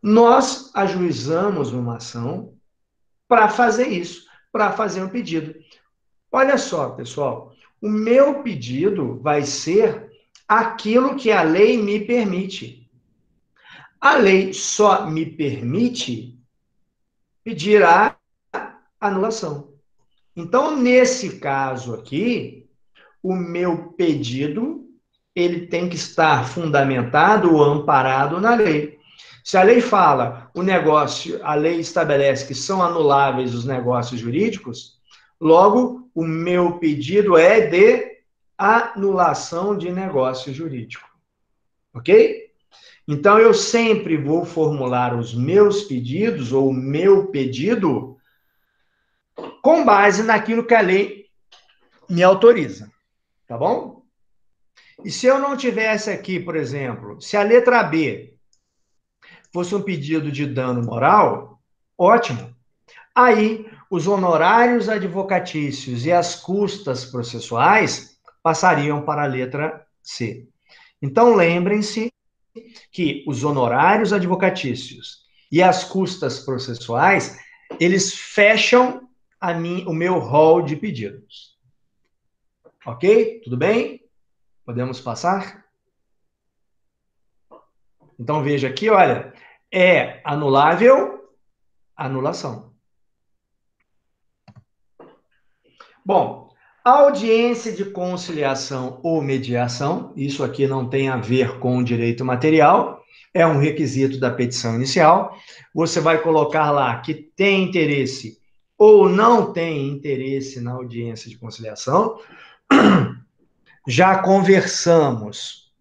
Nós ajuizamos uma ação para fazer isso, para fazer um pedido. Olha só, pessoal, o meu pedido vai ser aquilo que a lei me permite. A lei só me permite pedir a anulação. Então, nesse caso aqui, o meu pedido, ele tem que estar fundamentado ou amparado na lei. Se a lei fala, a lei estabelece que são anuláveis os negócios jurídicos, logo, o meu pedido é de anulação de negócio jurídico. Ok? Então, eu sempre vou formular os meus pedidos, ou o meu pedido, com base naquilo que a lei me autoriza. Tá bom? E se eu não tivesse aqui, por exemplo, se a letra B fosse um pedido de dano moral, ótimo. Aí, os honorários advocatícios e as custas processuais passariam para a letra C. Então, lembrem-se que os honorários advocatícios e as custas processuais, eles fecham o meu rol de pedidos. Ok? Tudo bem? Podemos passar? Então, veja aqui, olha, é anulável, anulação. Bom, audiência de conciliação ou mediação, isso aqui não tem a ver com o direito material, é um requisito da petição inicial. Você vai colocar lá que tem interesse ou não tem interesse na audiência de conciliação. Já conversamos.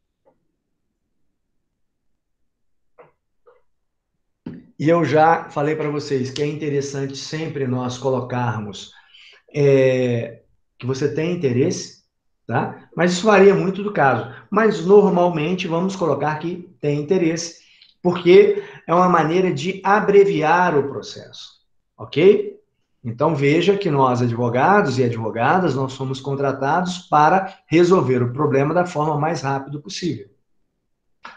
E eu já falei para vocês que é interessante sempre nós colocarmos que você tem interesse, tá? Mas isso varia muito do caso. Mas normalmente vamos colocar que tem interesse, porque é uma maneira de abreviar o processo, ok? Então veja que nós, advogados e advogadas, nós somos contratados para resolver o problema da forma mais rápida possível.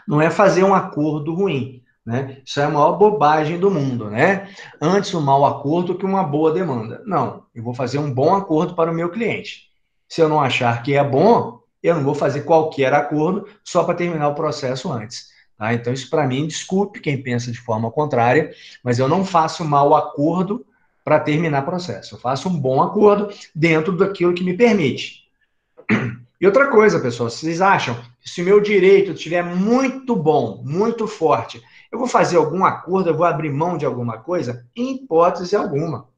Não é fazer um acordo ruim, né? Isso é a maior bobagem do mundo, né? Antes um mau acordo que uma boa demanda. Não, eu vou fazer um bom acordo para o meu cliente. Se eu não achar que é bom, eu não vou fazer qualquer acordo só para terminar o processo antes. Tá? Então, isso para mim, desculpe quem pensa de forma contrária, mas eu não faço mau acordo para terminar o processo. Eu faço um bom acordo dentro daquilo que me permite. E outra coisa, pessoal, vocês acham que se o meu direito estiver muito bom, muito forte, eu vou fazer algum acordo, eu vou abrir mão de alguma coisa? Em hipótese alguma.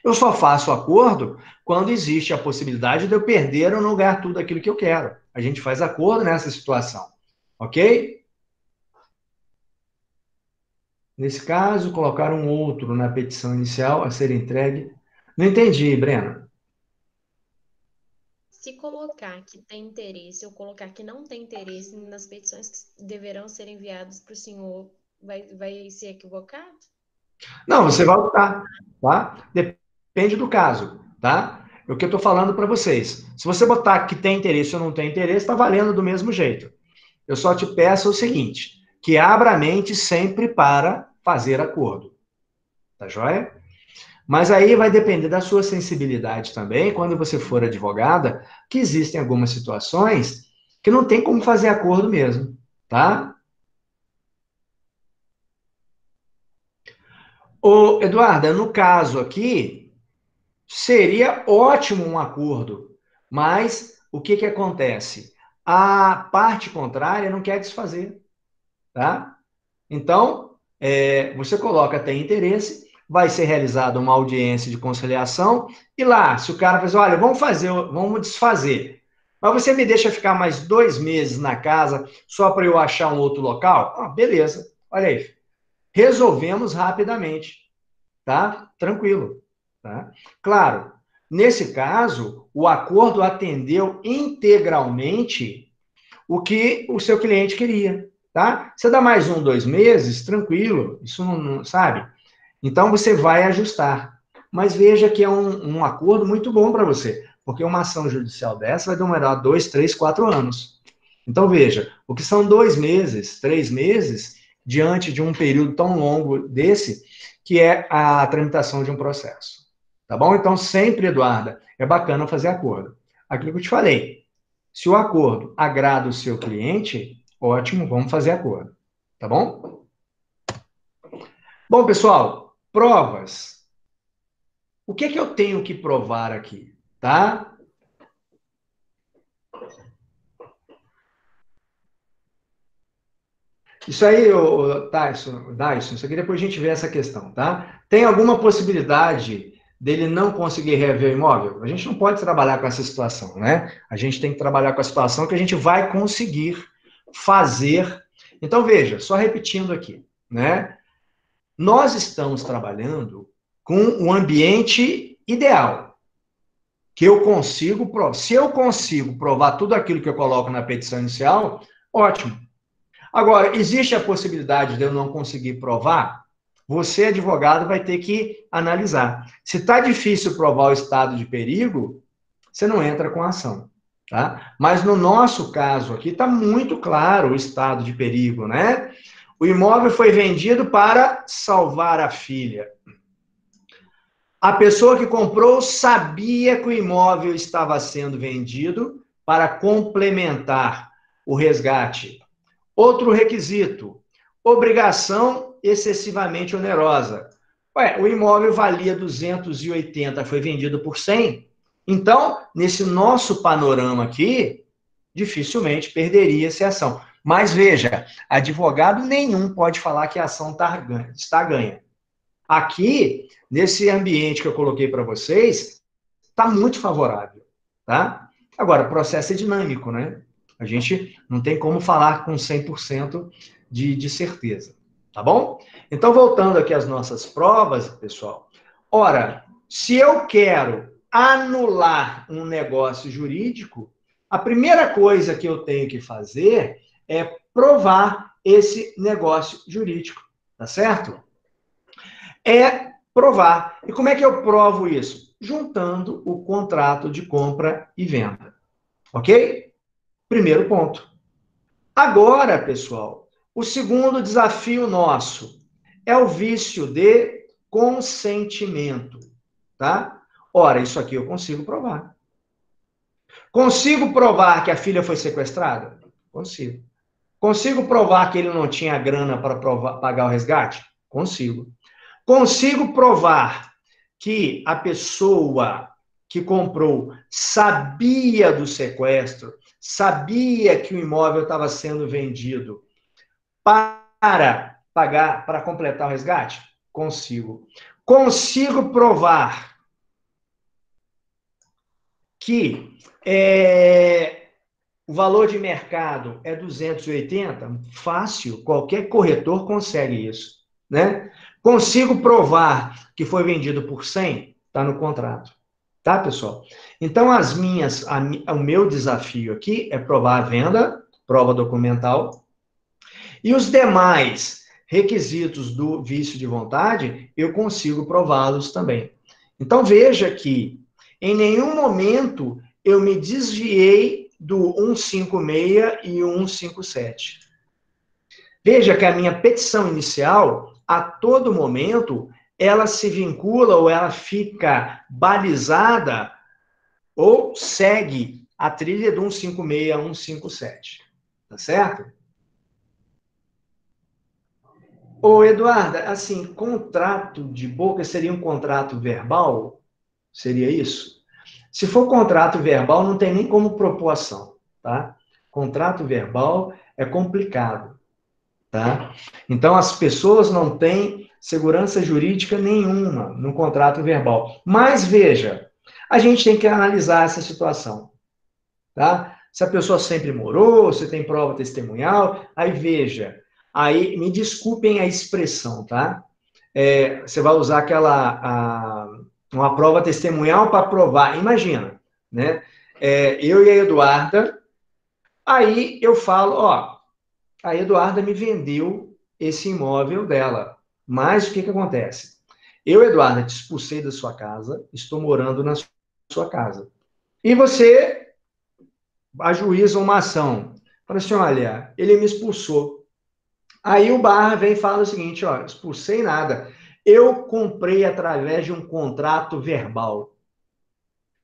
Eu só faço acordo quando existe a possibilidade de eu perder ou não ganhar tudo aquilo que eu quero. A gente faz acordo nessa situação, ok? Nesse caso, colocar um outro na petição inicial a ser entregue. Não entendi, Brena. Se colocar que tem interesse ou colocar que não tem interesse nas petições que deverão ser enviadas para o senhor, vai ser equivocado? Não, você vai optar, tá? Depende do caso, tá? É o que eu estou falando para vocês. Se você botar que tem interesse ou não tem interesse, está valendo do mesmo jeito. Eu só te peço o seguinte, que abra a mente sempre para fazer acordo. Tá joia? Mas aí vai depender da sua sensibilidade também, quando você for advogada, que existem algumas situações que não tem como fazer acordo mesmo, tá? Ô, Eduarda, no caso aqui, seria ótimo um acordo, mas o que que acontece? A parte contrária não quer desfazer, tá? Então, você coloca tem interesse, vai ser realizada uma audiência de conciliação, e lá, se o cara faz, olha, vamos desfazer, mas você me deixa ficar mais 2 meses na casa só para eu achar um outro local? Ah, beleza, olha aí, resolvemos rapidamente, tá? Tranquilo, tá? Claro, nesse caso, o acordo atendeu integralmente o que o seu cliente queria, tá? Você dá mais 1, 2 meses, tranquilo, isso não sabe? Então, você vai ajustar. Mas veja que é um acordo muito bom para você, porque uma ação judicial dessa vai demorar 2, 3, 4 anos. Então, veja, o que são 2 meses, 3 meses, diante de um período tão longo desse, que é a tramitação de um processo. Tá bom? Então, sempre, Eduarda, é bacana fazer acordo. Aquilo que eu te falei, se o acordo agrada o seu cliente, ótimo, vamos fazer acordo. Tá bom? Bom, pessoal, provas. O que é que eu tenho que provar aqui? Tá? Isso aí, Dyson, isso aqui depois a gente vê essa questão, tá? Tem alguma possibilidade dele não conseguir reaver o imóvel? A gente não pode trabalhar com essa situação, né? A gente tem que trabalhar com a situação que a gente vai conseguir fazer. Então, veja, só repetindo aqui, né? Nós estamos trabalhando com um ambiente ideal, que eu consigo provar. Se eu consigo provar tudo aquilo que eu coloco na petição inicial, ótimo. Agora, existe a possibilidade de eu não conseguir provar? Você, advogado, vai ter que analisar. Se está difícil provar o estado de perigo, você não entra com a ação, tá? Mas no nosso caso aqui, está muito claro o estado de perigo, né? O imóvel foi vendido para salvar a filha. A pessoa que comprou sabia que o imóvel estava sendo vendido para complementar o resgate. Outro requisito, obrigação excessivamente onerosa. Ué, o imóvel valia 280, foi vendido por 100. Então, nesse nosso panorama aqui, dificilmente perderia-se a ação. Mas veja, advogado nenhum pode falar que a ação está ganha. Aqui, nesse ambiente que eu coloquei para vocês, está muito favorável, tá? Agora, o processo é dinâmico, né? A gente não tem como falar com 100% de certeza, tá bom? Então, voltando aqui às nossas provas, pessoal. Ora, se eu quero anular um negócio jurídico, a primeira coisa que eu tenho que fazer é provar esse negócio jurídico, tá certo? É provar. E como é que eu provo isso? Juntando o contrato de compra e venda, ok? Primeiro ponto. Agora, pessoal, o segundo desafio nosso é o vício de consentimento, tá? Ora, isso aqui eu consigo provar. Consigo provar que a filha foi sequestrada? Consigo. Consigo provar que ele não tinha grana para pagar o resgate? Consigo. Consigo provar que a pessoa que comprou sabia do sequestro, sabia que o imóvel estava sendo vendido para pagar, para completar o resgate? Consigo. Consigo provar que o valor de mercado é 280? Fácil, qualquer corretor consegue isso, né? Consigo provar que foi vendido por 100? Está no contrato. Tá, pessoal? Então, o meu desafio aqui é provar a venda, prova documental, e os demais requisitos do vício de vontade, eu consigo prová-los também. Então, veja que em nenhum momento eu me desviei do 156 e 157. Veja que a minha petição inicial, a todo momento, ela se vincula ou ela fica balizada ou segue a trilha do 156 a 157. Tá certo? Ô, Eduarda, assim, contrato de boca seria um contrato verbal? Seria isso? Se for contrato verbal, não tem nem como propor ação, tá? Contrato verbal é complicado, tá? Então, as pessoas não têm segurança jurídica nenhuma no contrato verbal. Mas, veja, a gente tem que analisar essa situação, tá? Se a pessoa sempre morou, se tem prova testemunhal, aí veja, aí me desculpem a expressão, tá? Você vai usar uma prova testemunhal para provar, imagina, né? Eu e a Eduarda, aí eu falo, ó, a Eduarda me vendeu esse imóvel dela, mas o que acontece? Eu, Eduarda, te expulsei da sua casa, estou morando na sua casa. E você ajuiza uma ação. Fala assim, olha, ele me expulsou. Aí o Barra vem e fala o seguinte, ó, expulsei nada. Eu comprei através de um contrato verbal.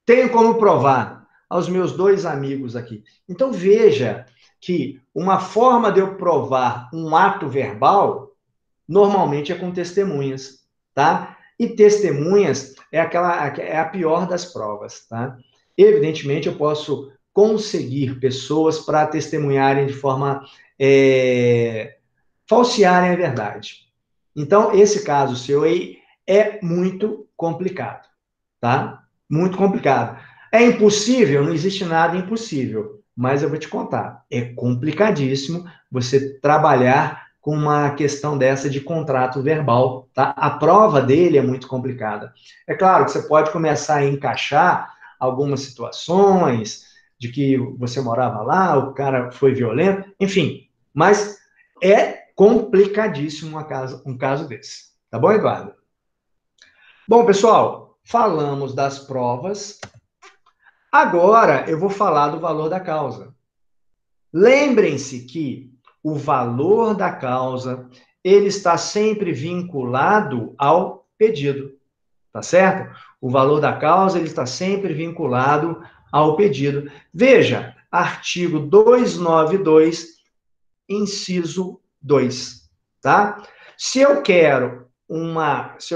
Tenho como provar aos meus 2 amigos aqui. Então, veja que uma forma de eu provar um ato verbal, normalmente é com testemunhas, tá? E testemunhas é a pior das provas, tá? Evidentemente, eu posso conseguir pessoas para testemunharem de forma falsearem a verdade. Então, esse caso seu aí é muito complicado, tá? Muito complicado. É impossível? Não existe nada impossível, mas eu vou te contar, é complicadíssimo você trabalhar com uma questão dessa de contrato verbal, tá? A prova dele é muito complicada. É claro que você pode começar a encaixar algumas situações de que você morava lá, o cara foi violento, enfim, mas é complicadíssimo um caso desse. Tá bom, Eduardo? Bom, pessoal, falamos das provas. Agora eu vou falar do valor da causa. Lembrem-se que o valor da causa, ele está sempre vinculado ao pedido, tá certo? O valor da causa, ele está sempre vinculado ao pedido. Veja, artigo 292, inciso 2, tá? Se eu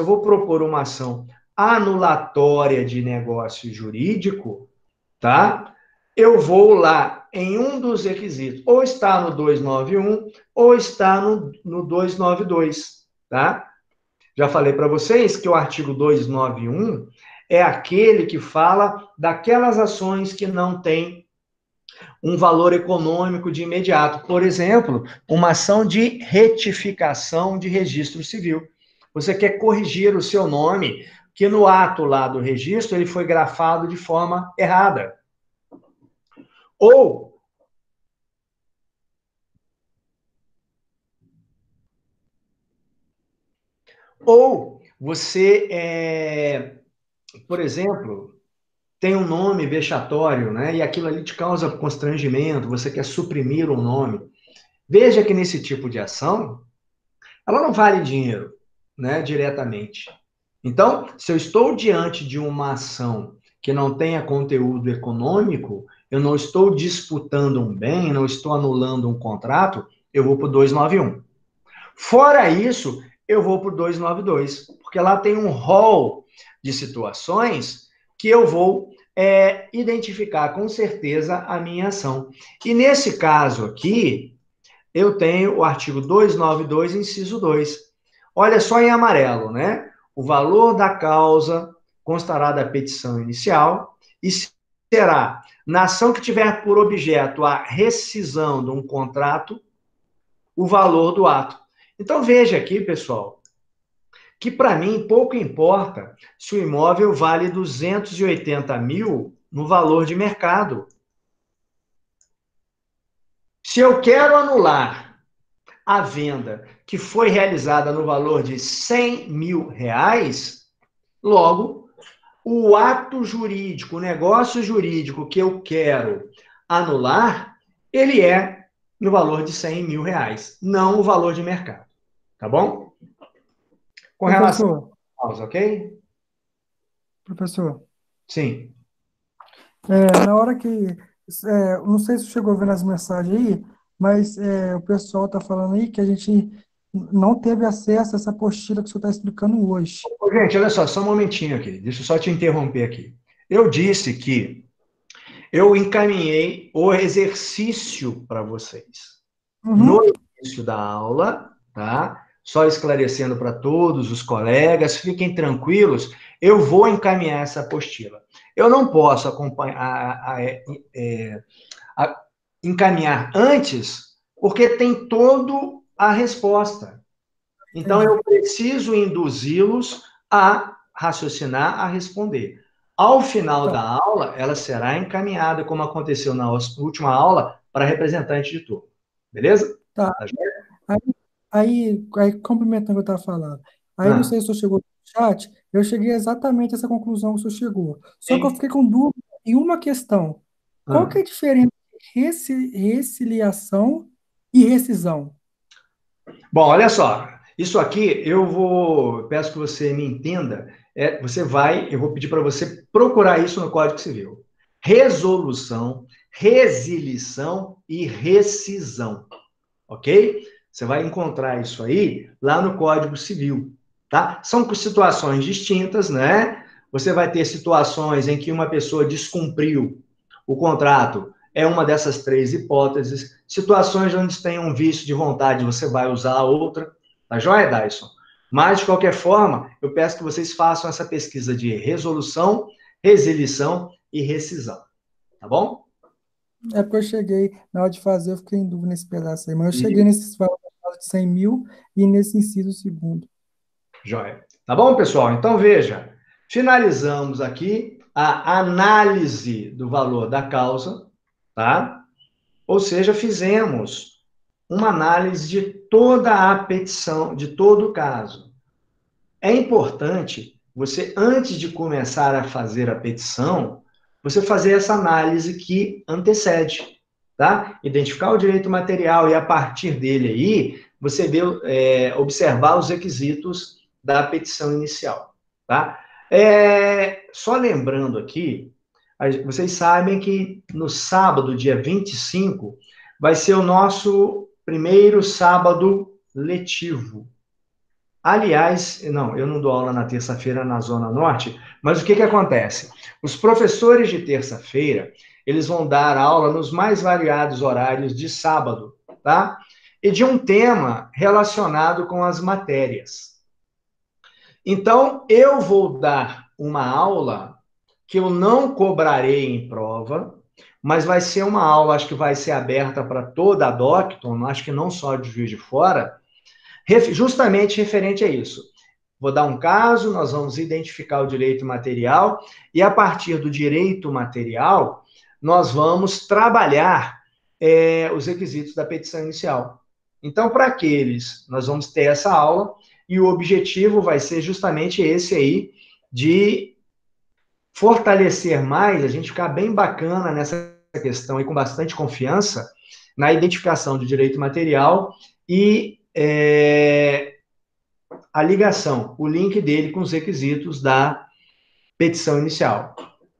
vou propor uma ação anulatória de negócio jurídico, tá? Eu vou lá em um dos requisitos, ou está no 291 ou está no 292, tá? Já falei para vocês que o artigo 291 é aquele que fala daquelas ações que não têm um valor econômico de imediato. Por exemplo, uma ação de retificação de registro civil. Você quer corrigir o seu nome, que no ato lá do registro ele foi grafado de forma errada. Ou você, por exemplo, tem um nome vexatório, né? E aquilo ali te causa constrangimento, você quer suprimir o nome. Veja que nesse tipo de ação, ela não vale dinheiro, né, diretamente. Então, se eu estou diante de uma ação que não tenha conteúdo econômico, eu não estou disputando um bem, não estou anulando um contrato, eu vou para o 291. Fora isso, eu vou para o 292, porque lá tem um rol de situações que eu vou identificar com certeza a minha ação. E nesse caso aqui, eu tenho o artigo 292, inciso 2. Olha só em amarelo, né? O valor da causa constará da petição inicial e será, na ação que tiver por objeto a rescisão de um contrato, o valor do ato. Então veja aqui, pessoal, que para mim pouco importa se o imóvel vale 280 mil no valor de mercado. Se eu quero anular a venda que foi realizada no valor de 100 mil reais, logo, o ato jurídico, o negócio jurídico que eu quero anular, ele é no valor de 100 mil reais, não o valor de mercado. Tá bom? Com relação à causa, ok? Professor, Sim. na hora que... não sei se chegou a ver nas mensagens aí, mas o pessoal está falando aí que a gente não teve acesso a essa apostila que o senhor está explicando hoje. Gente, olha só um momentinho aqui. Deixa eu só te interromper aqui. Eu disse que eu encaminhei o exercício para vocês. No início da aula, tá? Só esclarecendo para todos os colegas, fiquem tranquilos, eu vou encaminhar essa apostila. Eu não posso encaminhar antes, porque tem toda a resposta. Então, eu preciso induzi-los a raciocinar, a responder. Ao final da aula, ela será encaminhada, como aconteceu na última aula, para representante de turma. Beleza? Tá. Aí, complementando o que eu estava falando. Aí, não sei se o senhor chegou no chat, eu cheguei exatamente a essa conclusão que o senhor chegou. Só que eu fiquei com dúvida em uma questão. Qual que é a diferença entre resiliação e rescisão? Bom, olha só. Isso aqui, peço que você me entenda, eu vou pedir para você procurar isso no Código Civil. Resolução, resilição e rescisão, ok? Você vai encontrar isso aí lá no Código Civil, tá? São situações distintas, né? Você vai ter situações em que uma pessoa descumpriu o contrato, é uma dessas três hipóteses. Situações onde tem um vício de vontade, você vai usar a outra. Tá joia, Dyson? Mas, de qualquer forma, eu peço que vocês façam essa pesquisa de resolução, resilição e rescisão. Tá bom? É porque eu cheguei, na hora de fazer, eu fiquei em dúvida nesse pedaço aí, mas eu cheguei nesses valores de 100 mil e nesse inciso segundo. Joia. Tá bom, pessoal? Então, veja, finalizamos aqui a análise do valor da causa, tá? Ou seja, fizemos uma análise de toda a petição, de todo o caso. É importante você, antes de começar a fazer a petição, você fazer essa análise que antecede, tá? Identificar o direito material e, a partir dele aí, você observar os requisitos da petição inicial, tá? Só lembrando aqui, vocês sabem que no sábado, dia 25, vai ser o nosso primeiro sábado letivo. Aliás, não, eu não dou aula na terça-feira na Zona Norte, mas o que acontece? Os professores de terça-feira, eles vão dar aula nos mais variados horários de sábado, tá? E de um tema relacionado com as matérias. Então, eu vou dar uma aula que eu não cobrarei em prova, mas vai ser uma aula, acho que vai ser aberta para toda a Docton, acho que não só de Juiz de Fora, justamente referente a isso. Vou dar um caso, nós vamos identificar o direito material, e a partir do direito material, nós vamos trabalhar os requisitos da petição inicial. Então, para aqueles, nós vamos ter essa aula, e o objetivo vai ser justamente esse aí, de fortalecer mais, a gente ficar bem bacana nessa questão aí, com bastante confiança, na identificação do direito material e a ligação, o link dele com os requisitos da petição inicial,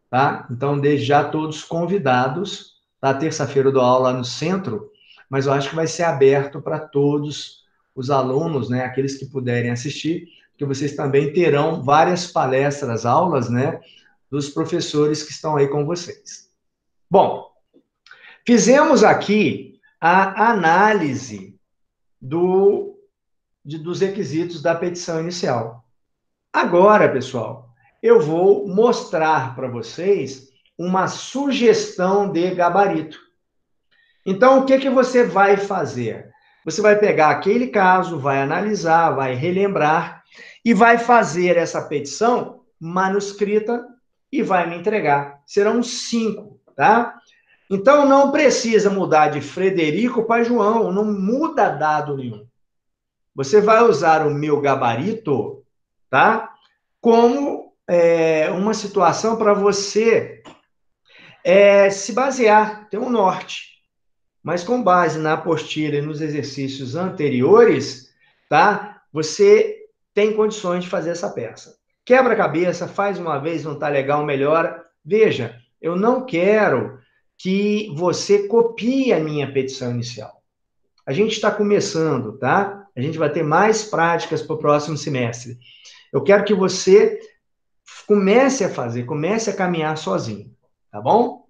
tá? Então, desde já, todos convidados, tá? Terça-feira eu dou aula lá no centro, mas eu acho que vai ser aberto para todos os alunos, né? Aqueles que puderem assistir, porque vocês também terão várias palestras, aulas, né? Dos professores que estão aí com vocês. Bom, fizemos aqui a análise dos requisitos da petição inicial. Agora, pessoal, eu vou mostrar para vocês uma sugestão de gabarito. Então, o que você vai fazer? Você vai pegar aquele caso, vai analisar, vai relembrar e vai fazer essa petição manuscrita e vai me entregar. Serão 5, tá? Então, não precisa mudar de Frederico para João, não muda dado nenhum. Você vai usar o meu gabarito, tá? Como uma situação para você se basear, ter um norte. Mas com base na apostila e nos exercícios anteriores, tá? Você tem condições de fazer essa peça. Quebra a cabeça, faz uma vez, não tá legal, melhora. Veja, eu não quero que você copie a minha petição inicial. A gente está começando, tá? A gente vai ter mais práticas para o próximo semestre. Eu quero que você comece a fazer, comece a caminhar sozinho, tá bom?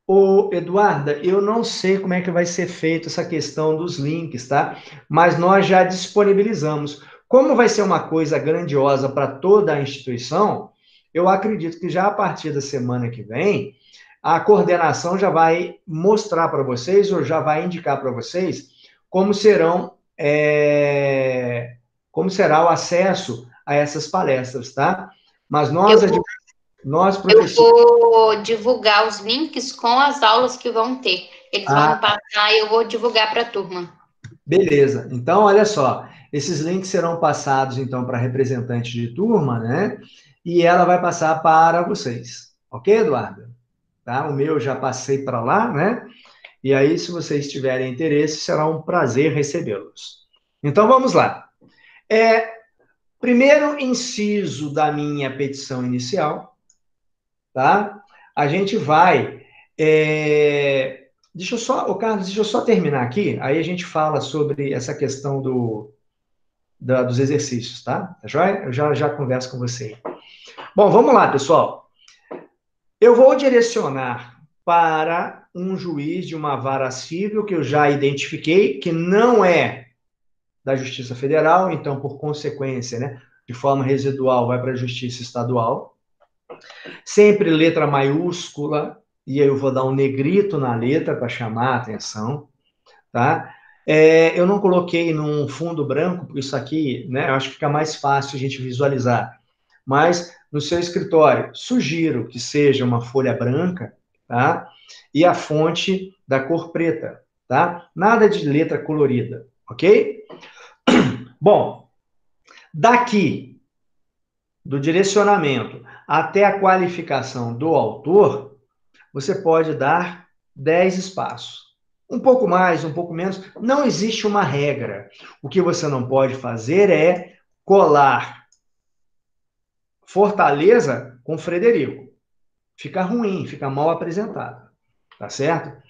Ô, Eduarda, eu não sei como é que vai ser feita essa questão dos links, tá? Mas nós já disponibilizamos. Como vai ser uma coisa grandiosa para toda a instituição, eu acredito que já a partir da semana que vem, a coordenação já vai mostrar para vocês, ou já vai indicar para vocês, como será o acesso a essas palestras, tá? Mas nós professores... Eu vou divulgar os links com as aulas que vão ter. Eles vão passar e eu vou divulgar para a turma. Beleza. Então, olha só. Esses links serão passados, então, para representante de turma, né? E ela vai passar para vocês. Ok, Eduardo? Tá? O meu já passei para lá, né? E aí, se vocês tiverem interesse, será um prazer recebê-los. Então, vamos lá. Primeiro inciso da minha petição inicial, tá? A gente vai... Deixa eu só, Carlos, deixa eu só terminar aqui, aí a gente fala sobre essa questão dos exercícios, tá? Tá joia? Eu já converso com você. Bom, vamos lá, pessoal. Eu vou direcionar para um juiz de uma vara civil que eu já identifiquei, que não é da Justiça Federal, então, por consequência, né, de forma residual, vai para a Justiça Estadual. Sempre letra maiúscula, e aí eu vou dar um negrito na letra para chamar a atenção, tá? Eu não coloquei num fundo branco, porque isso aqui, né, eu acho que fica mais fácil a gente visualizar. Mas, no seu escritório, sugiro que seja uma folha branca, tá? E a fonte da cor preta, tá? Nada de letra colorida, ok? Bom, daqui, do direcionamento até a qualificação do autor, você pode dar 10 espaços. Um pouco mais, um pouco menos, não existe uma regra. O que você não pode fazer é colar Fortaleza com Frederico. Fica ruim, fica mal apresentado, tá certo?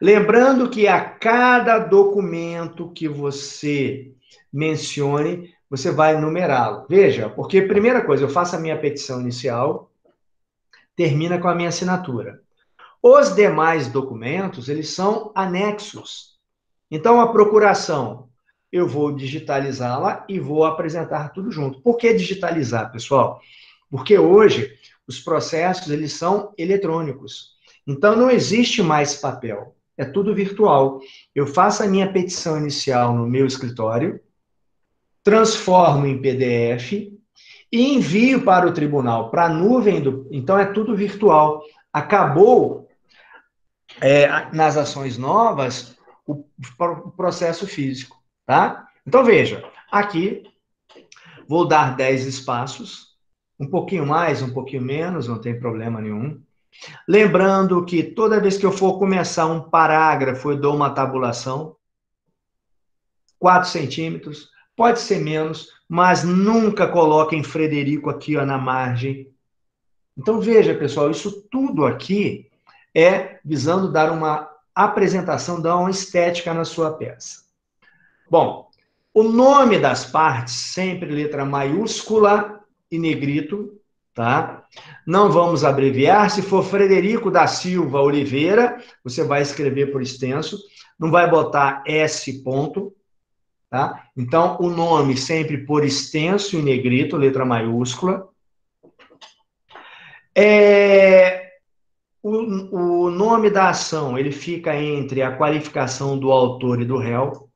Lembrando que a cada documento que você mencione, você vai numerá-lo. Veja, porque primeira coisa, eu faço a minha petição inicial, termina com a minha assinatura. Os demais documentos, eles são anexos. Então, a procuração, eu vou digitalizá-la e vou apresentar tudo junto. Por que digitalizar, pessoal? Porque hoje, os processos, eles são eletrônicos. Então, não existe mais papel. É tudo virtual. Eu faço a minha petição inicial no meu escritório, transformo em PDF e envio para o tribunal, para a nuvem Então, é tudo virtual. Acabou... nas ações novas, o processo físico, tá? Então, veja, aqui vou dar 10 espaços, um pouquinho mais, um pouquinho menos, não tem problema nenhum. Lembrando que toda vez que eu for começar um parágrafo, eu dou uma tabulação, 4 centímetros, pode ser menos, mas nunca coloquem Frederico aqui ó, na margem. Então, veja, pessoal, isso tudo aqui visando dar uma apresentação, dar uma estética na sua peça. Bom, o nome das partes, sempre letra maiúscula e negrito, tá? Não vamos abreviar. Se for Frederico da Silva Oliveira, você vai escrever por extenso, não vai botar S ponto, tá? Então, o nome sempre por extenso e negrito, letra maiúscula. O nome da ação, ele fica entre a qualificação do autor e do réu.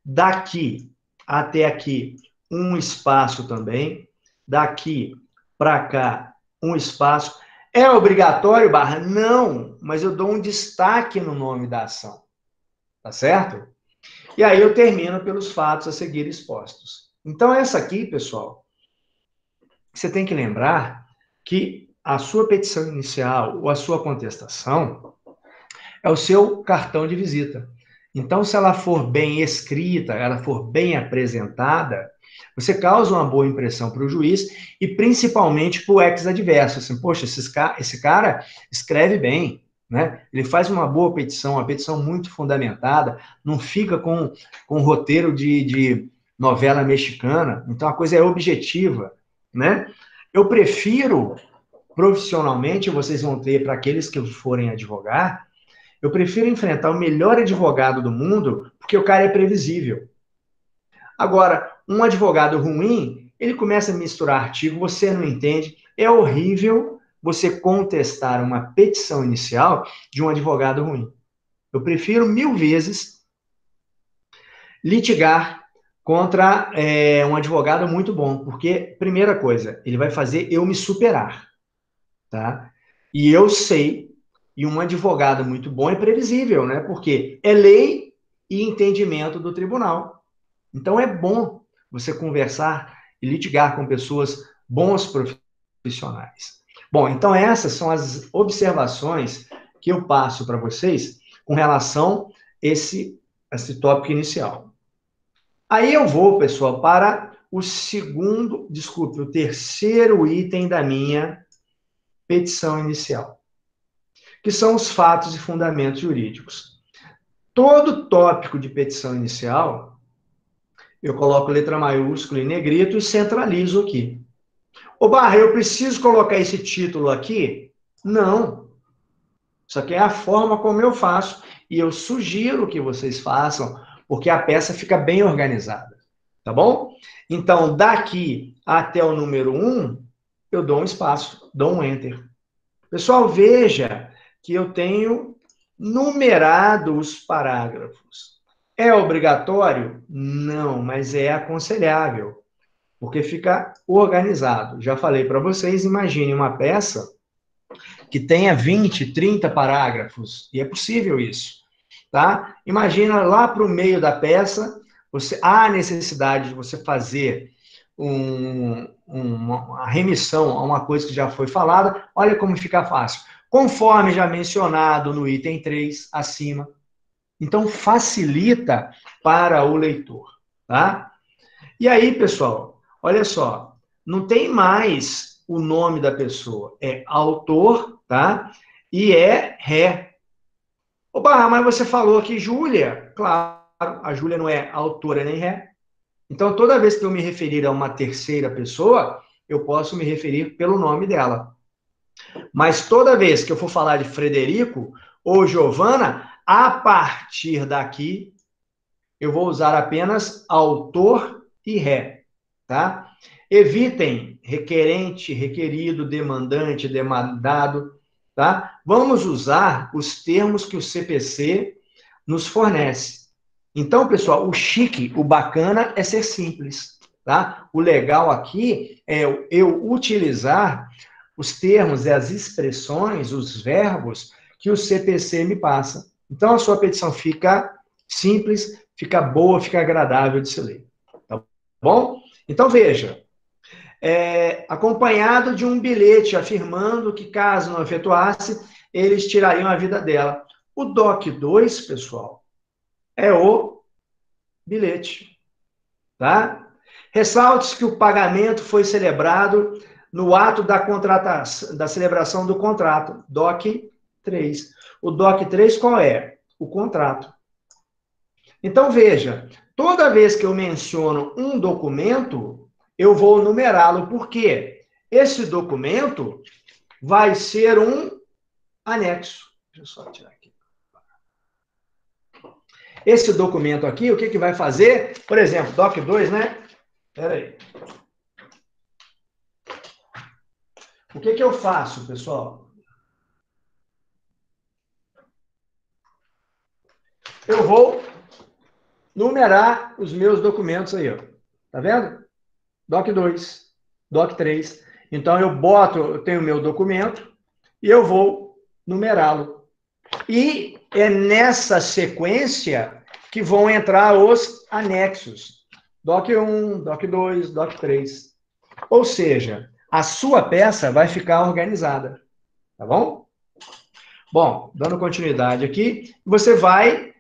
Daqui até aqui, um espaço também. Daqui para cá, um espaço. É obrigatório, barra? Não, mas eu dou um destaque no nome da ação. Tá certo? E aí eu termino pelos fatos a seguir expostos. Então, essa aqui, pessoal, você tem que lembrar que a sua petição inicial ou a sua contestação é o seu cartão de visita. Então, se ela for bem escrita, ela for bem apresentada, você causa uma boa impressão para o juiz e principalmente para o ex-adverso. Assim, poxa, esse cara escreve bem, né? Ele faz uma boa petição, uma petição muito fundamentada, não fica com roteiro de novela mexicana, então a coisa é objetiva, né? Eu prefiro... Profissionalmente, vocês vão ter, para aqueles que forem advogar, eu prefiro enfrentar o melhor advogado do mundo, porque o cara é previsível. Agora, um advogado ruim, ele começa a misturar artigo, você não entende, é horrível você contestar uma petição inicial de um advogado ruim. Eu prefiro 1000 vezes litigar contra um advogado muito bom, porque, primeira coisa, ele vai fazer eu me superar. Tá? E eu sei, e um advogado muito bom é previsível, né? Porque é lei e entendimento do tribunal. Então é bom você conversar e litigar com pessoas bons profissionais. Bom, então essas são as observações que eu passo para vocês com relação a esse tópico inicial. Aí eu vou, pessoal, para o terceiro item da minha petição inicial, que são os fatos e fundamentos jurídicos. Todo tópico de petição inicial, eu coloco letra maiúscula em negrito e centralizo aqui. Ô, Barra, eu preciso colocar esse título aqui? Não. Isso aqui é a forma como eu faço, e eu sugiro que vocês façam, porque a peça fica bem organizada, tá bom? Então, daqui até o número 1, eu dou um espaço, dou um Enter. Pessoal, veja que eu tenho numerado os parágrafos. É obrigatório? Não, mas é aconselhável, porque fica organizado. Já falei para vocês, imagine uma peça que tenha 20, 30 parágrafos, e é possível isso, tá? Imagina lá para o meio da peça, há necessidade de você fazer uma remissão a uma coisa que já foi falada. Olha como fica fácil. Conforme já mencionado no item 3, acima. Então, facilita para o leitor, tá? E aí, pessoal, olha só, não tem mais o nome da pessoa, é autor, tá? E é ré. Ô, Barra, mas você falou aqui Júlia. Claro, a Júlia não é autora nem ré. Então, toda vez que eu me referir a uma terceira pessoa, eu posso me referir pelo nome dela. Mas toda vez que eu for falar de Frederico ou Giovana, a partir daqui, eu vou usar apenas autor e ré, tá? Evitem requerente, requerido, demandante, demandado, tá? Vamos usar os termos que o CPC nos fornece. Então, pessoal, o chique, o bacana é ser simples, tá? O legal aqui é eu utilizar os termos e as expressões, os verbos que o CPC me passa. Então, a sua petição fica simples, fica boa, fica agradável de se ler. Tá bom? Então, veja. Acompanhado de um bilhete afirmando que, caso não efetuasse, eles tirariam a vida dela. O DOC 2, pessoal, é o bilhete, tá? Ressalte-se que o pagamento foi celebrado no ato da contratação, da celebração do contrato, DOC 3. O DOC 3 qual é? O contrato. Então, veja, toda vez que eu menciono um documento, eu vou numerá-lo, porque esse documento vai ser um anexo. Deixa eu só tirar aqui. Esse documento aqui, o que vai fazer? Por exemplo, DOC 2, né? Espera aí. O que eu faço, pessoal? Eu vou numerar os meus documentos aí, ó. Tá vendo? DOC 2, DOC 3. Então, eu tenho o meu documento e eu vou numerá-lo. E é nessa sequência que vão entrar os anexos. DOC 1, DOC 2, DOC 3. Ou seja, a sua peça vai ficar organizada. Tá bom? Bom, dando continuidade aqui, você vai...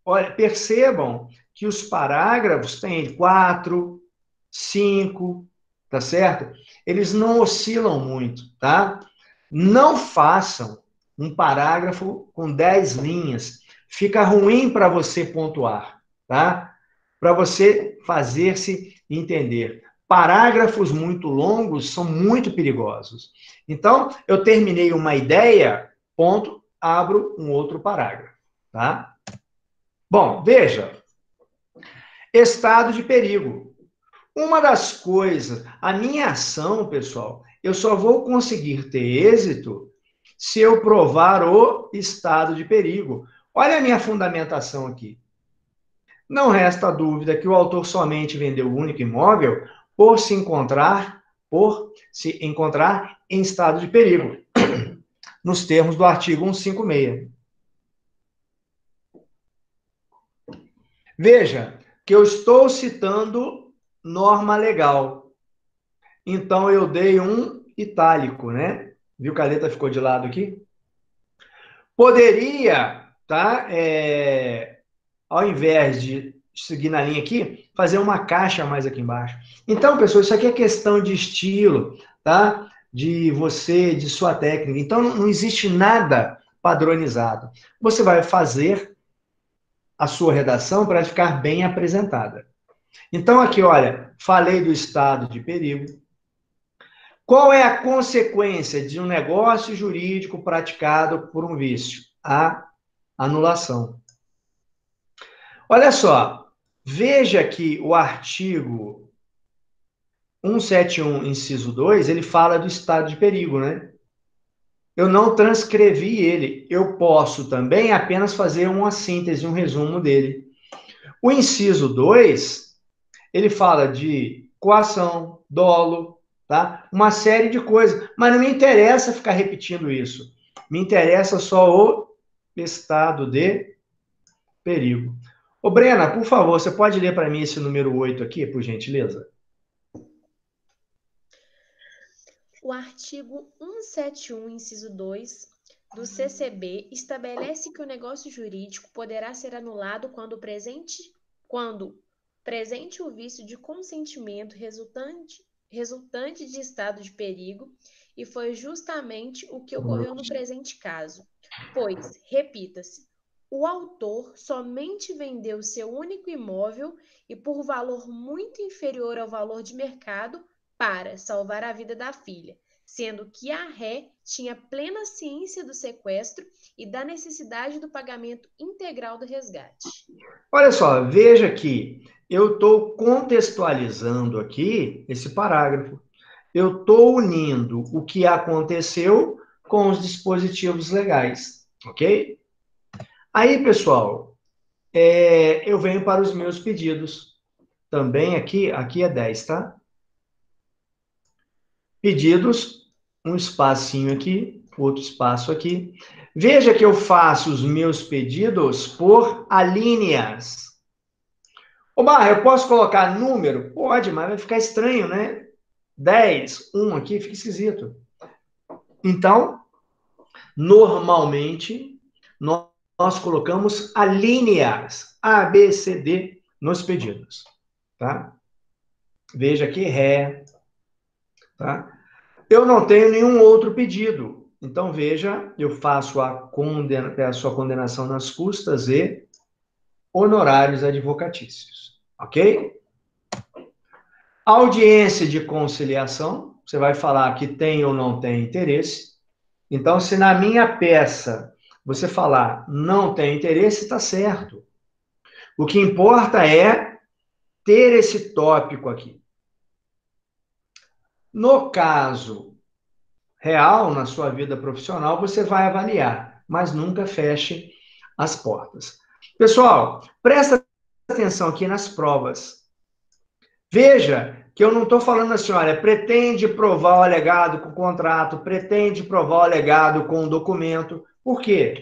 olha, percebam que os parágrafos têm 4, 5, tá certo? Eles não oscilam muito, tá? Não façam um parágrafo com 10 linhas. Fica ruim para você pontuar, tá? Para você fazer-se entender. Parágrafos muito longos são muito perigosos. Então, eu terminei uma ideia, ponto, abro um outro parágrafo, tá? Bom, veja. Estado de perigo. Uma das coisas, a minha ação, pessoal, eu só vou conseguir ter êxito se eu provar o estado de perigo. Olha a minha fundamentação aqui. Não resta dúvida que o autor somente vendeu o único imóvel por se encontrar em estado de perigo, nos termos do artigo 156. Veja que eu estou citando norma legal. Então, eu dei um itálico, né? Viu que a letra ficou de lado aqui? Poderia, tá? Ao invés de seguir na linha aqui, fazer uma caixa mais aqui embaixo. Então, pessoal, isso aqui é questão de estilo, tá? De você, de sua técnica. Então, não existe nada padronizado. Você vai fazer a sua redação para ficar bem apresentada. Então, aqui, olha, falei do estado de perigo. Qual é a consequência de um negócio jurídico praticado por um vício? A anulação. Olha só, veja que o artigo 171, inciso 2, ele fala do estado de perigo, né? Eu não transcrevi ele. Eu posso também apenas fazer uma síntese, um resumo dele. O inciso 2, ele fala de coação, dolo, tá? Uma série de coisas. Mas não me interessa ficar repetindo isso. Me interessa só o estado de perigo. Ô, Brena, por favor, você pode ler para mim esse número 8 aqui, por gentileza? O artigo 171, inciso 2 do CCB estabelece que o negócio jurídico poderá ser anulado quando presente o vício de consentimento resultante de estado de perigo, e foi justamente o que ocorreu no presente caso, pois, repita-se, o autor somente vendeu seu único imóvel e por valor muito inferior ao valor de mercado para salvar a vida da filha, sendo que a ré tinha plena ciência do sequestro e da necessidade do pagamento integral do resgate. Olha só, veja que eu estou contextualizando aqui esse parágrafo. Eu estou unindo o que aconteceu com os dispositivos legais, ok? Aí, pessoal, eu venho para os meus pedidos. Também aqui é 10, tá? Pedidos, um espacinho aqui, outro espaço aqui. Veja que eu faço os meus pedidos por alíneas. Ô, Barra, eu posso colocar número? Pode, mas vai ficar estranho, né? 10, 1 aqui, fica esquisito. Então, normalmente, nós colocamos alíneas, A, B, C, D, nos pedidos, tá? Veja aqui, ré, tá? Eu não tenho nenhum outro pedido. Então, veja, eu faço peço a condenação nas custas e honorários advocatícios, ok? Audiência de conciliação, você vai falar que tem ou não tem interesse. Então, se na minha peça você falar não tem interesse, está certo. O que importa é ter esse tópico aqui. No caso real, na sua vida profissional, você vai avaliar, mas nunca feche as portas. Pessoal, presta atenção aqui nas provas. Veja que eu não estou falando assim, olha, pretende provar o alegado com o contrato, pretende provar o alegado com o documento. Por quê?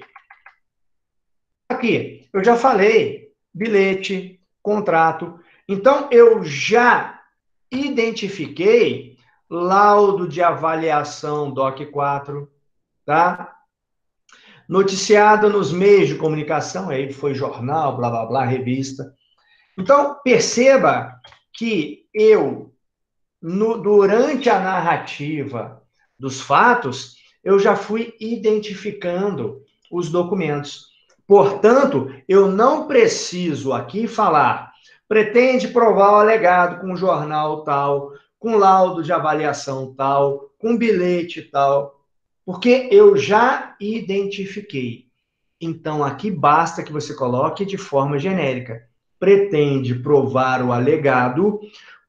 Aqui, eu já falei, bilhete, contrato. Então, eu já identifiquei laudo de avaliação DOC 4, tá? Noticiado nos meios de comunicação, aí foi jornal, blá, blá, blá, revista. Então, perceba que eu, durante a narrativa dos fatos, eu já fui identificando os documentos. Portanto, eu não preciso aqui falar, pretende provar o alegado com jornal tal, com laudo de avaliação tal, com bilhete tal, porque eu já identifiquei. Então, aqui basta que você coloque de forma genérica. Pretende provar o alegado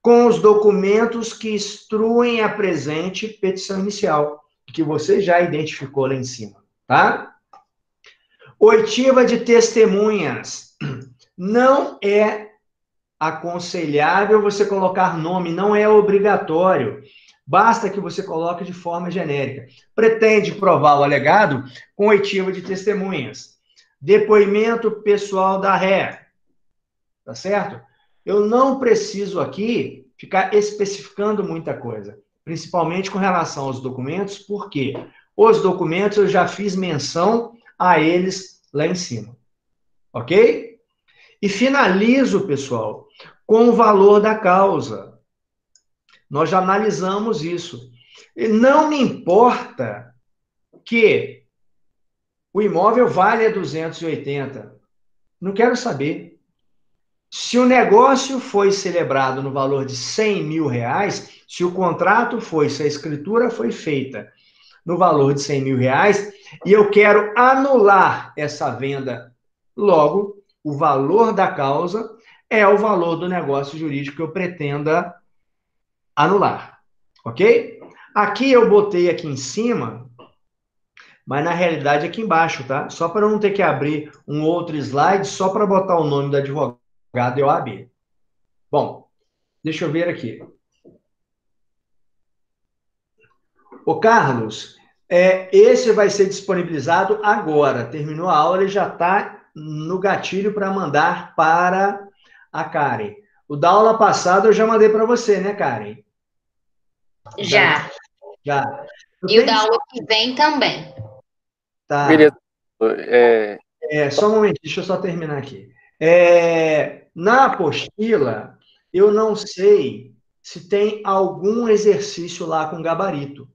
com os documentos que instruem a presente petição inicial, que você já identificou lá em cima, tá? Oitiva de testemunhas. Não é aconselhável você colocar nome, não é obrigatório. Basta que você coloque de forma genérica. Pretende provar o alegado com oitiva de testemunhas. Depoimento pessoal da ré. Tá certo? Eu não preciso aqui ficar especificando muita coisa, principalmente com relação aos documentos, porque os documentos eu já fiz menção a eles lá em cima. Ok? E finalizo, pessoal, com o valor da causa. Nós já analisamos isso. E não me importa que o imóvel valha 280. Não quero saber. Se o negócio foi celebrado no valor de 100 mil reais, se o contrato foi, se a escritura foi feita no valor de 100 mil reais, e eu quero anular essa venda, logo, o valor da causa é o valor do negócio jurídico que eu pretenda anular. Ok? Aqui eu botei aqui em cima, mas na realidade aqui embaixo, tá? Só para eu não ter que abrir um outro slide, só para botar o nome do advogado e OAB. Bom, deixa eu ver aqui. Ô, Carlos, esse vai ser disponibilizado agora. Terminou a aula, ele já está no gatilho para mandar para a Karen. O da aula passada eu já mandei para você, né, Karen? Já. Já. E o da aula que vem também. Tá. Beleza. Só um momento, deixa eu só terminar aqui. Na apostila, eu não sei se tem algum exercício lá com gabarito.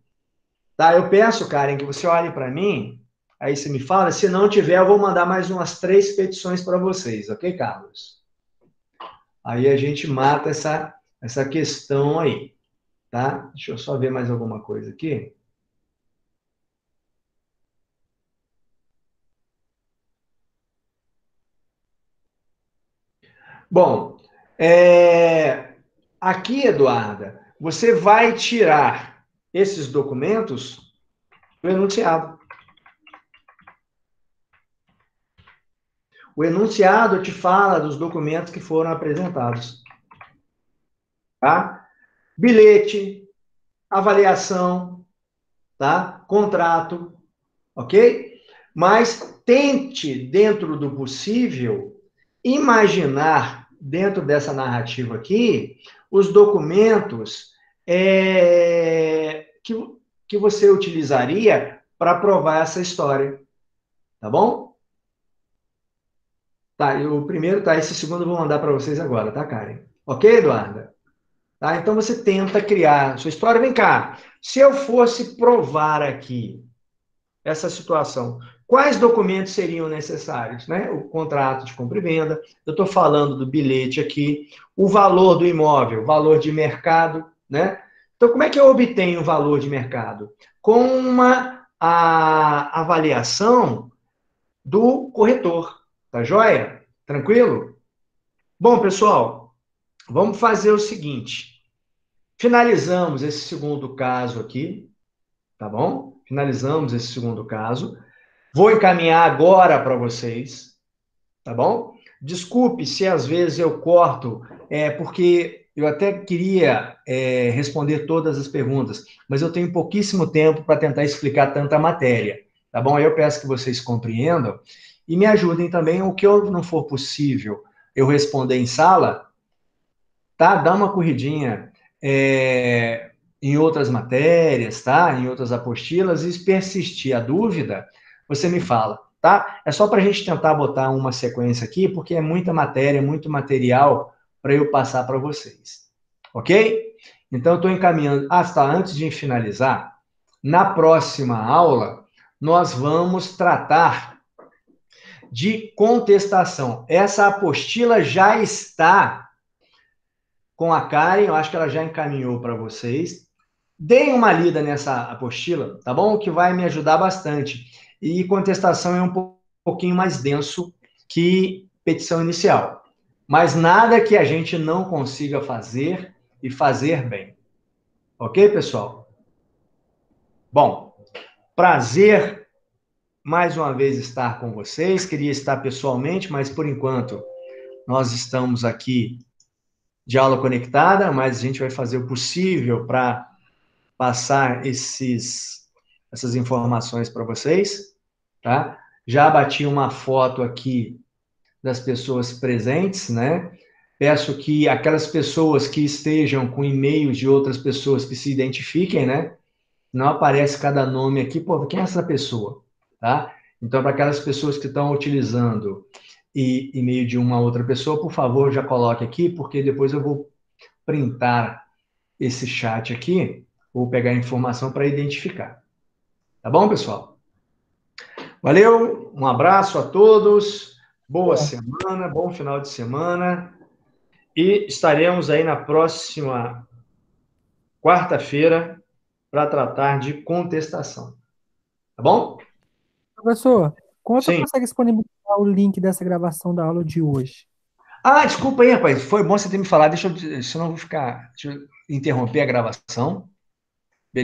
Tá? Eu peço, Karen, que você olhe para mim, aí você me fala. Se não tiver, eu vou mandar mais umas 3 petições para vocês, ok, Carlos? Aí a gente mata essa questão aí, tá? Deixa eu só ver mais alguma coisa aqui. Bom, aqui, Eduarda, você vai tirar esses documentos do enunciado. O enunciado te fala dos documentos que foram apresentados. Tá? Bilhete, avaliação, tá? Contrato, ok? Mas tente, dentro do possível, imaginar, dentro dessa narrativa aqui, os documentos que você utilizaria para provar essa história. Tá bom? Tá, o primeiro, tá, esse segundo eu vou mandar para vocês agora, tá, Karen? Ok, Eduarda? Tá, então você tenta criar sua história. Vem cá, se eu fosse provar aqui essa situação, quais documentos seriam necessários? Né? O contrato de compra e venda, eu estou falando do bilhete aqui, o valor do imóvel, valor de mercado, né? Então, como é que eu obtenho o valor de mercado? Com a avaliação do corretor, tá joia? Tranquilo? Bom, pessoal, vamos fazer o seguinte. Finalizamos esse segundo caso aqui, tá bom? Finalizamos esse segundo caso. Vou encaminhar agora para vocês, tá bom? Desculpe se às vezes eu corto, porque eu até queria responder todas as perguntas, mas eu tenho pouquíssimo tempo para tentar explicar tanta matéria, tá bom? Aí eu peço que vocês compreendam e me ajudem também. O que não for possível eu responder em sala, tá? Dá uma corridinha em outras matérias, tá? Em outras apostilas, e se persistir a dúvida, você me fala, tá? É só para a gente tentar botar uma sequência aqui, porque é muita matéria, muito material para eu passar para vocês, ok? Então, eu estou encaminhando. Tá, antes de finalizar, na próxima aula, nós vamos tratar de contestação. Essa apostila já está com a Karen, eu acho que ela já encaminhou para vocês. Deem uma lida nessa apostila, tá bom? Que vai me ajudar bastante. E contestação é um pouquinho mais denso que petição inicial. Mas nada que a gente não consiga fazer e fazer bem. Ok, pessoal? Bom, prazer mais uma vez estar com vocês. Queria estar pessoalmente, mas por enquanto nós estamos aqui de aula conectada, mas a gente vai fazer o possível para passar essas informações para vocês, tá? Já bati uma foto aqui das pessoas presentes, né? Peço que aquelas pessoas que estejam com e-mails de outras pessoas que se identifiquem, né? Não aparece cada nome aqui, pô, quem é essa pessoa, tá? Então, para aquelas pessoas que estão utilizando e-mail de uma outra pessoa, por favor, já coloque aqui, porque depois eu vou printar esse chat aqui, vou pegar a informação para identificar. Tá bom, pessoal? Valeu, um abraço a todos, boa semana, bom final de semana, e estaremos aí na próxima quarta-feira para tratar de contestação. Tá bom? Professor, como você Sim. consegue disponibilizar o link dessa gravação da aula de hoje? Ah, desculpa aí, rapaz. Foi bom você ter me falado. Deixa eu interromper a gravação.